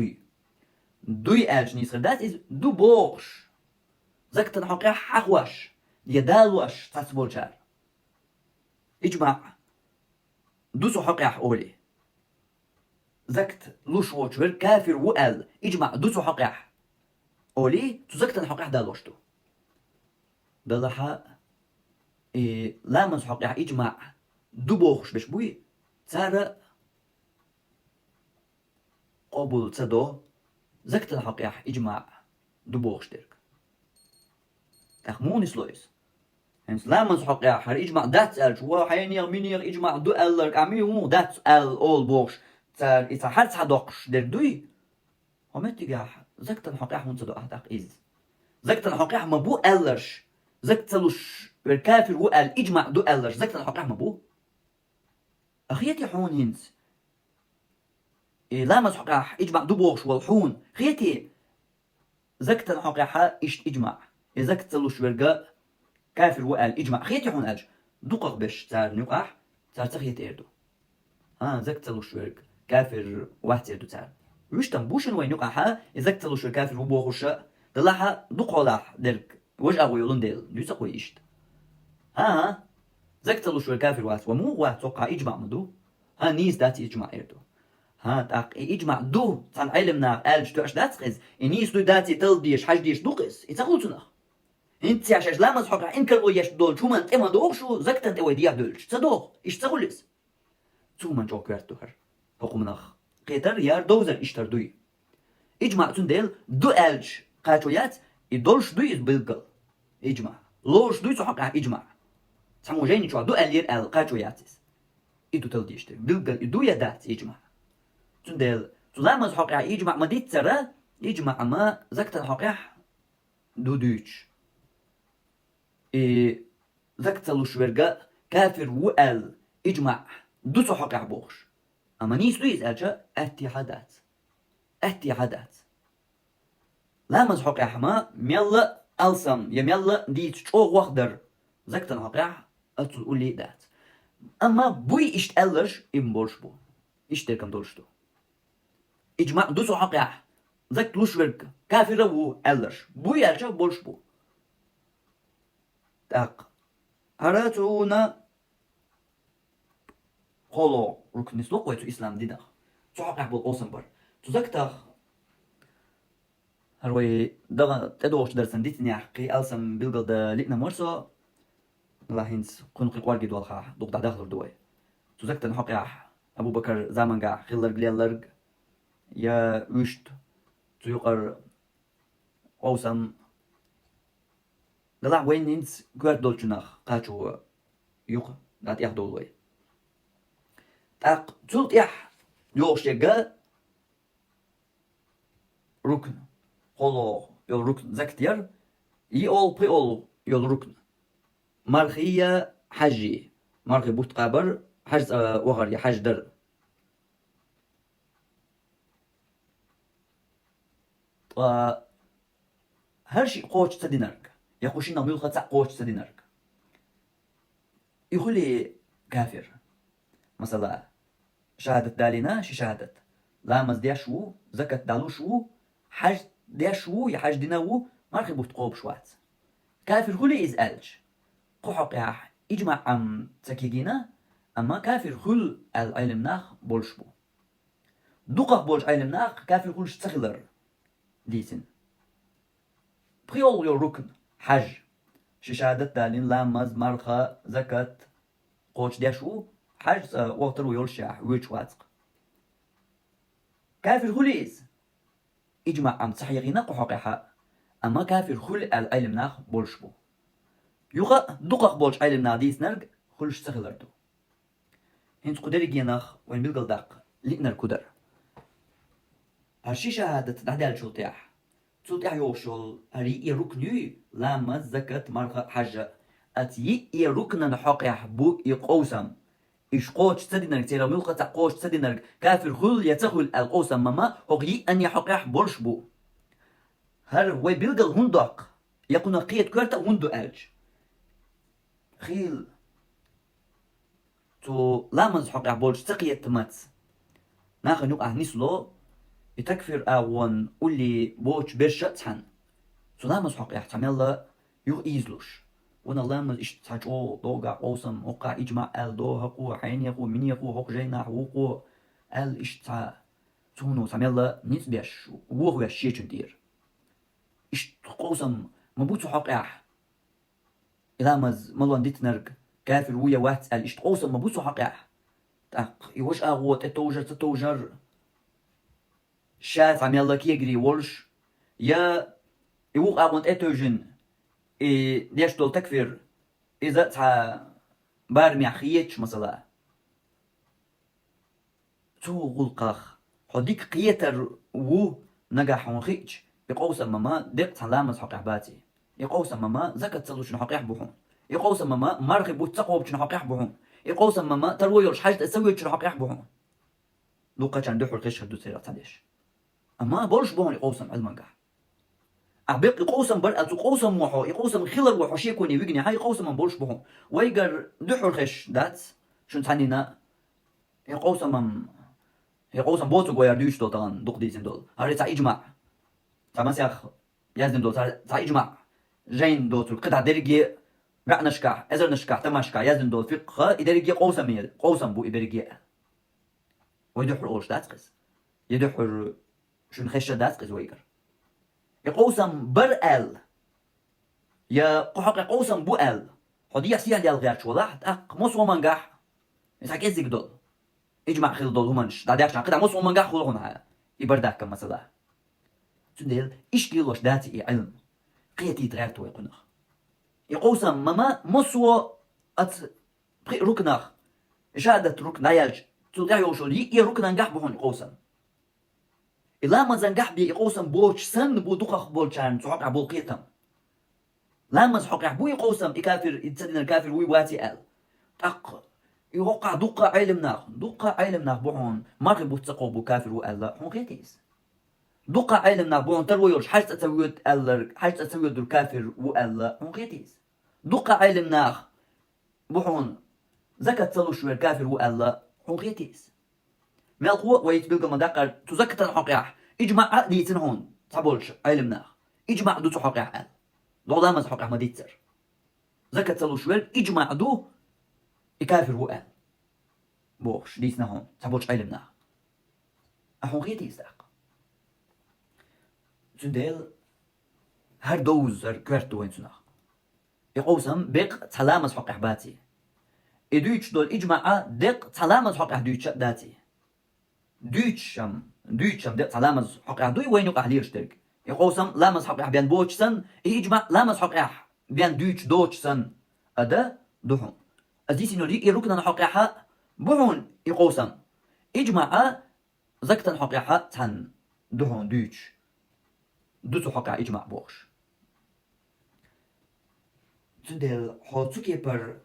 دوي ألج نيسر دات إز دو بوش زكتن حقيقة حقوش يدالوش تسبول شار إجماع دوسو حقيقة أولي زكت لوش وشور كافر وقال إجماع دوسو حقيقة أولي تزكتن حقيقة دالوشتو دالحا لامز حقيقة إجماع دو بوخش بشبوي تارا قبول تصدو زكتن حقيقة إجماع دو بوخش درك تخموني سلويس هنس لامز حقيقة هر إجماع دات أل شو حينير منير إجماع دو ألر عمي مو دات أل أول بوخش تار إذا حرس حدقش در دوي همتي زكتن حقيقة من صدق أحدق إز زكتن حقيقة مبو ألرش زكتلوش بالكافر وقال إجماع دو ألرش زكتن حقيقة مبو أخيتي حون هنس لامز حقيقة إجماع دو بوخش والحون خيتي زكتن حقيقة إشت إجماع زكتلوش بالقا كافر وقال إجماع خيتي حون ألج دقق بش تار نقاح تار تخيت إردو زكتلوش بالقا كافر واحد إردو تار وش تنبوشن وين نقاحا زكتلوش بالكافر وبوخش دلاحا دقولاح درك وجه أغويلون ديل دوسا قوي إشت زكتلوش بالكافر واحد ومو واحد توقع إجماع مدو نيز داتي إجماع إردو تاق إجماع دو تان علمنا ألج توش داتقز نيز دو داتي تل ديش حاج ديش دوقز إتاقلتنا انت عشان لامز حقا انكر ويش دول شو من اما دوغشو زكتن توي ديا دولش تصدوغ ايش تقولس شو من جو كرتوهر حكمناخ قيتر يار دوزر اشتر دوي اجماع تندل دو الج قاتويات يدولش دوي بالقل اجماع لوش دوي حقا اجماع سمو جيني شو دو الير ال قاتوياتس ايدو تل ديشتر بالقل دو يدات اجماع تندل لامز حقا اجماع ما ديت ترى اجماع ما زكتن حقا دو دوش زكتلوش برقا كافر وقال إجماع دوسو حقا بوخش أما نيس دويز ألجا اتحادات لامز حقا حما ميلا ألسم يميلا ديت شوغ وخدر زكتن حقا أتل أولي دات أما بوي إشت ألش إم بولش بو إشت تركم دولشتو إجماع دوسو حقا زكتلوش برقا كافر وو ألش بوي ألجا بولش بو تاق هراتونا خلو ركنس لو قويتو إسلام دينا تحقق بالأوسنبر تزكتاخ هروي دغا تدوش درسن ديتني حقي ألسم بلغل دا ليقنا مرسو لاهينس قنقي قوارقي دوالخا دوق دا داخل دوي تزكتا نحقق أبو بكر زامن قا خلرق ليلرق يا وشت تيقر أوسم دلع وين نينس قوات دولشناخ قاتشو يوق دات يح دولوي تاق تلت يح يوش يقا ركن خلو يول ركن زكتير يول بي أول يول ركن مرخية حجي مرخي بوت قابر حجز وغر يحج در هر شيء قوش تدينرك يخشين ميلخة قوش تدينرك يخلي كافر مثلا شهادة دالينا شهادة لا مز ديشو زكاة دالوشو حاج ديشو يحاج ديناو مارخي بوتقوب شوات كافر خلي إزالج قحق يح إجمع عم تكيجينا أما كافر خل العلم ناخ بولشبو دوقق بولش علم ناخ كافر خلش تخلر ديسن بخيول يو ركن حج شهادة دالين لا مز مارخا زكاة قوش ديشو حج وقتر ويولشاح ويشواتق كافر خليز إجمع عم تصحيغينا قحقها أما كافر خل العلم ناخ بولشبو يوغا دقق بولش علم ناديس نرق خلش تخلردو هنس قدر جيناخ وين بيلقل داق لئنر قدر هرشي شهادة دعدال شلطيح شلطيح يوشل هري يركني لما زكاة مرخة حجة أتي يركنا حقيح بو يقوسم إيش قوش تدينرك تيرا ملقة قوش تدينرك كافر خل يتخل القوسم ماما هغي أن يحقيح بولش بو هر وي بيلقل هندق يقول قيت كورتا هندو ألج خيل تو لامز حقيح بولش تقيت تماتس ناخن يقع نسلو يتكفر أون قولي بوش برشة تحن تو لامز حقيح تعمل يغ إيزلوش وانا لامز إش تحجو دوغا قوسم وقع إجماع أل دو هقو حين يقو من يقو هق جينا حقوقو أل إش تا تونو تعمل نسبيش وهو الشيء دير إش قوسم مبوتو حقيح لامز ملوان ديتنرك كافر ويا وات أل إش قوسم مبوتو حقيح تاق يوش أغوت تتوجر شات عم يلا كيجري ولش يا يوق أغوت أتوجن ليش دول تكفر إذا تا بارمي خيتش مثلا تو غلقاخ حديك قيتر و نجح ونخيتش يقوسم ماما دق سلامز حقيح باتي يقوسم ماما زكت سلوش حقيح بوحون يقوسم ماما مرغب وتسقوب شنو حقيح بوحون يقوسم ماما ترويش حاجة تسوي شنو حقيح بوحون دوقا كان دحر قش هدو سيرات عليش أما بولش بوحون يقوسم علمنجح أبيق يقوسم برأة يقوسم وحو يقوسم خلر وحو شي يكون يوجني هاي يقوسم من بولش بوحون ويقر دحر خش دات شن تعنينا يقوسم بوتو غير دوش دول طبعا دوق ديزن دول هاري تا إجماع تا مسيخ يازن دول تا إجماع جين دول قطع درجي رأ نشكح أزر نشكح تماشكح يازن دول فقه إدرجي قوسم بو إدرجي ويدحر أولش داتقس يدحر شن خش داتقس ويقر يقوسم برأل يا قحق يقوسم بو أل حدي يحسيها ديال غير شولاحت أق موس ومنجح يسحك إزيك دول إجمع خيل دول همانش دا دياكش عقد موس ومنجح خلقون هاي يبرداك كم مثلا تنديل إيش ليلوش داتي علم قيتي تغيرتو يقنخ يقوسم ماما موسو أت ركنخ شهادة ركن يالج تلقى يوشول يي ركن نجح بهون يقوسم إلا ما زنجح بي يقوسم بولش سن بو دقخ بولشان تحق عبول قيتم لما زحق عبو يقوسم يكافر يتسدن الكافر ويواتي أل أق يوقع دقة علم ناخ بوحون مارك بوتسقو بو كافر وألا هون قيتيس دقة علم ناخ بوحون ترويوش حاجة تسويد ألر حاجة تسويد الكافر وألا هون قيتيس دقة علم ناخ بوحون زكاة تسلوش الكافر وألا هون قيتيس مالقوة ويتبلغ مداقر تزكت الحقيح إجماع ديتن هون تبولش علمنا إجماع دو تحقيح أل دو دامز حقيح ما ديتر زكت سلوشوير إجماع دو إكافر هو أل بوش ديتنا هون تبولش علمنا أهون غيتي إزاق سنديل هر دوز هر كوارتو وين سناخ يقوسم بيق تلامز حقيح باتي إدويتش دول إجماع ديق تلامز حقيح دويتش داتي دويتشم دق تلامز حقيح دوي وين يقع ليرشترك يقوسم لامز حقيح بيان بوتشسن إجماع لامز حقيح بيان دويتش دوتشسن أدا دوحون أزيسي نوري يروكنا حقيحة بوحون يقوسم إجماع زكتن حقيحة تن دوحون دويتش دوتو حقيح إجماع بوش تندل حوتوكي بر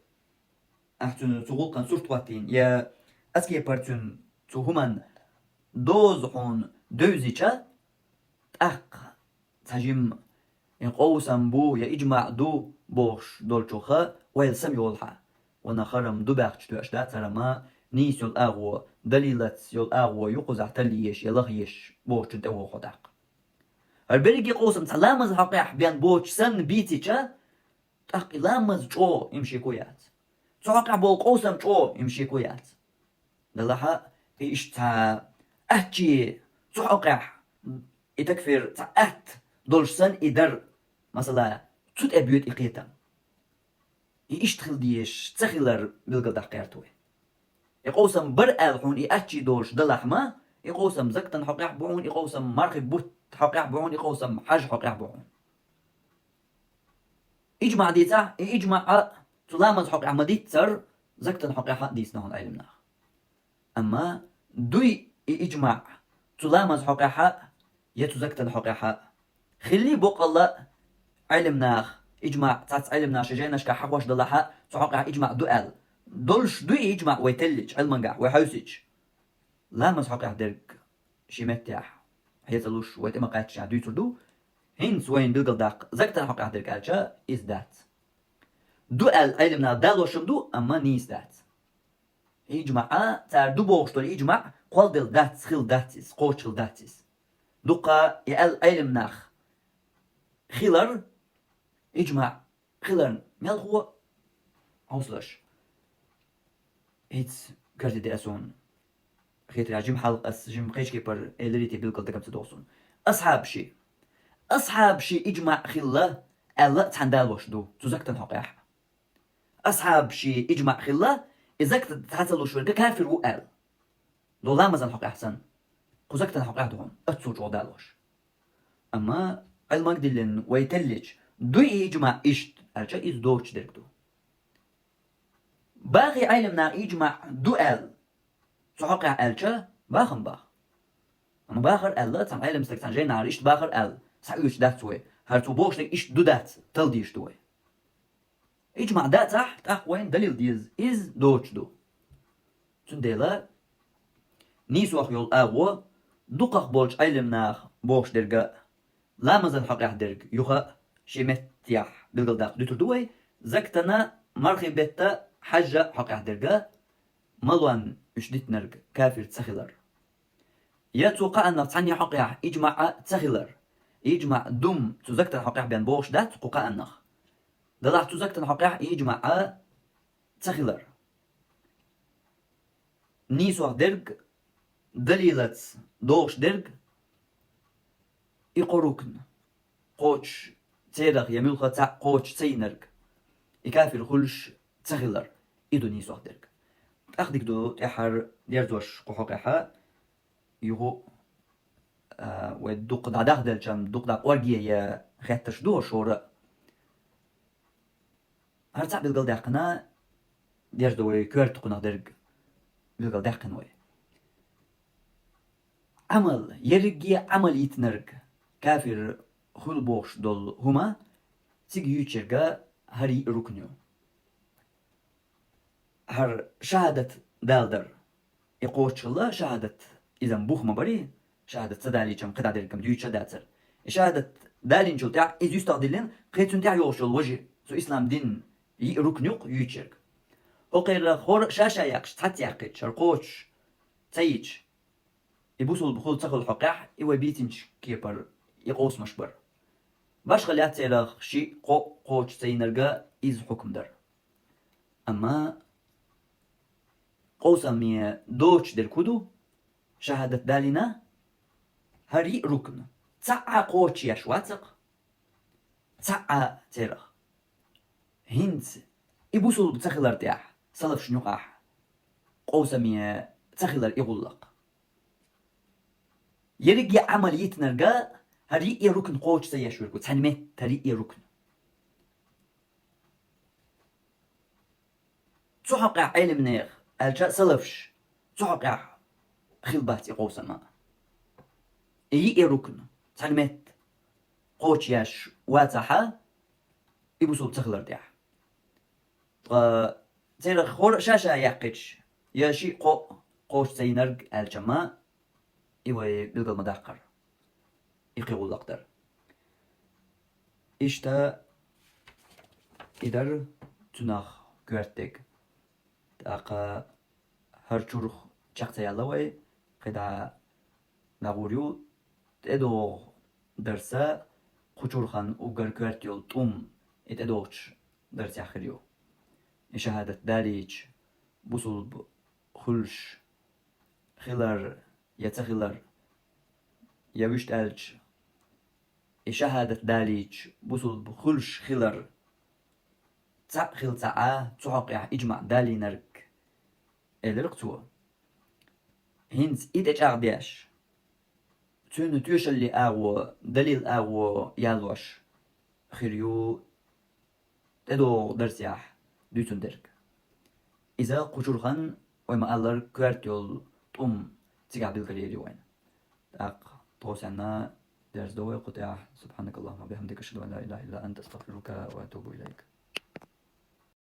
أحتن تغلقن سورت واتين يا أسكي برتن تو همان دوز هون دوزيچا أق تهجم قوسم بو يا إجماع دو بوش دولشوخا ويلسم يولحا ونخرم دو باقش دو أشدا ترما نيس يول أغو دليلت يول أغو يقوز تليش يلغيش بوش تدو خداق البريجي قوسم تلامز حقيح بيان بوش سن بيتيشا تحقي لامز جو يمشي كويات تحقيح بول قوسم جو يمشي كويات للحا إشتا أهجي تحقيح يتكفر تأت دولش سن إدر مثلا تود أبيوت إقيتا يشتغل ديش تخيلر بلغل دقيرتوي يقوسم برأل حون يأتشي دولش دلحما يقوسم زكتن حقيح بوعون يقوسم مرخب بوت حقيح بوعون يقوسم حاج حقيح بوعون إجمع ديتا إجمع تلامز حقيح مديت سر زكتن حقيح ديسنا هون علمنا أما دوي إجمع تلامز حقيح يتو زكتن حقيح خلي بوق الله علمناخ إجماع تاц علمنا شجيناش كحقوش دلحا تحقق إجماع دوال دولش دوي إجماع ويتلج علمنقع ويحوسج لا مسحقق درك شيمتياح هيتلوش ويتمقاتش دوي تردو هنس وين بلقل داق زكتن حقق درك ألشا إز دات دوال علمنا دالو شمدو أما نيس دات إجماع تار دو بوغشتور إجماع قول دل دات خيل داتيس قوشل داتيس دوقا يال علمناخ خيلر إجماع خيلر ميل هو عوصلش هيتس كارتي دي أسون خيتر جيم حلق أس جيم قيش كيبر إلريتي بلقل دكم تدوسون أصحاب شي إجماع خيلة ألا تحندالوش دو تزكتن حقيح أصحاب شي إجماع خيلة إذا كنت تحصلوش ورقة كافر وقال دو لا مزن حقيح سن قزكتن حقيح دوهم أتسوج ودالوش أما علمك دلن ويتلج دوي إجماع إشت أرجع إز دوش دركتو باقي علمنا إجماع دوال تحقق ألجا باخن باخ أما باخر ألا تم علم سلكتان جاي نار إشت باخر أل سعيوش داتوي هرتو بوش لك إشت دو دات تلديش دوي إجماع دا تحت وين دليل ديز إز دوش دو تنديلا نيسو أخيول أغو دوقق بولش علمنا بوش درقا لا مزن حقيح درق يوخا شيمتياح بلقل داق دوتر دوي زكتنا مرخي بيتا حاجة حقيح درقا ملوان اشديت نرق كافر تسخيلر يتوقع أن تعني حقيح إجماع تسخيلر إجماع دوم تزكتن حقيح بيان بوش دات قوقع أنخ دلع تزكتن حقيح إجماع تسخيلر نيسو درق دليلت دوش درق يقروكن قوش تيرغ يميلخا تاع قوش تينرغ يكافر خلش تسخيلر إدو نيسو درق أخدك دو تحر ديرزوش قحوقها يهو ودوق داداغ دلجم دوق دا قوارجية خياتش دو شورا هرتاع بلقل داقنا ديرزوي كورتقنا درق بلقل داقنوي عمل يرقي عمل يتنرق كافر خل بوش دول هما تيجي يوتشرقا هري ركنيو هر شهادة دالدر يقوش الله شهادة إذا بوخ مباري شهادة سدالي جم قد عدلكم ديوت شهادة شهادة دالين جل تاع إذ يستخدلين قيتون تاع يوش الوجه سو إسلام دين ركنيوق يوتشرق وقير خور شاشا يقش تحت يقش شرقوش تيج يبوسوا البخول تخل حقاح إيوه بيتنش كيبر يقوس مشبر باش خليات سيرخ شي قوش سينرقا إز حكم در أما قوسا مي دوش در كودو شهادة دالنا هري ركن تسعى قوش يشواتق تسعى سيرخ هنس يبوسوا بتخلر تاح صلف شنوقاح قوسا مي تخلر يغلق يرجع عملية نرجع هري ركن قوش سيشوي كنت هنمت هري ركن تحقق علم نير الجا سلفش تحقق خلبات قوس ما اي ركن هنمت قوش ياش واتحا يبوسو تخلر ديح تير خور شاشا يحقش ياشي قوش سينرج الجما إيوه بلغ المداقر يقيقوا الأقدر إشتا إدر تناخ كورتك تاقا هرچورخ چاقتا يالوي قدا نغوريو تدو درسا خچورخان وغر كورتيول توم اتدوش درس يخريو شهادة داريج بوصل خلش خلر يتخلر يوشت ألج شهادة داريج بوصل بخلش خلر خل تعا تعقع إجمع دالي نرك الرقتو هنز إيدج أغدياش تون توش اللي أغو دليل أغو يالوش خيريو تدو درسياح دوتون درك إذا قشورخان وما ألر كوارتيول طم تيقع بالكريري وين تاق توسعنا درس دوي قطع سبحانك اللهم وبحمدك أشهد أن لا إله إلا أنت أستغفرك وأتوب إليك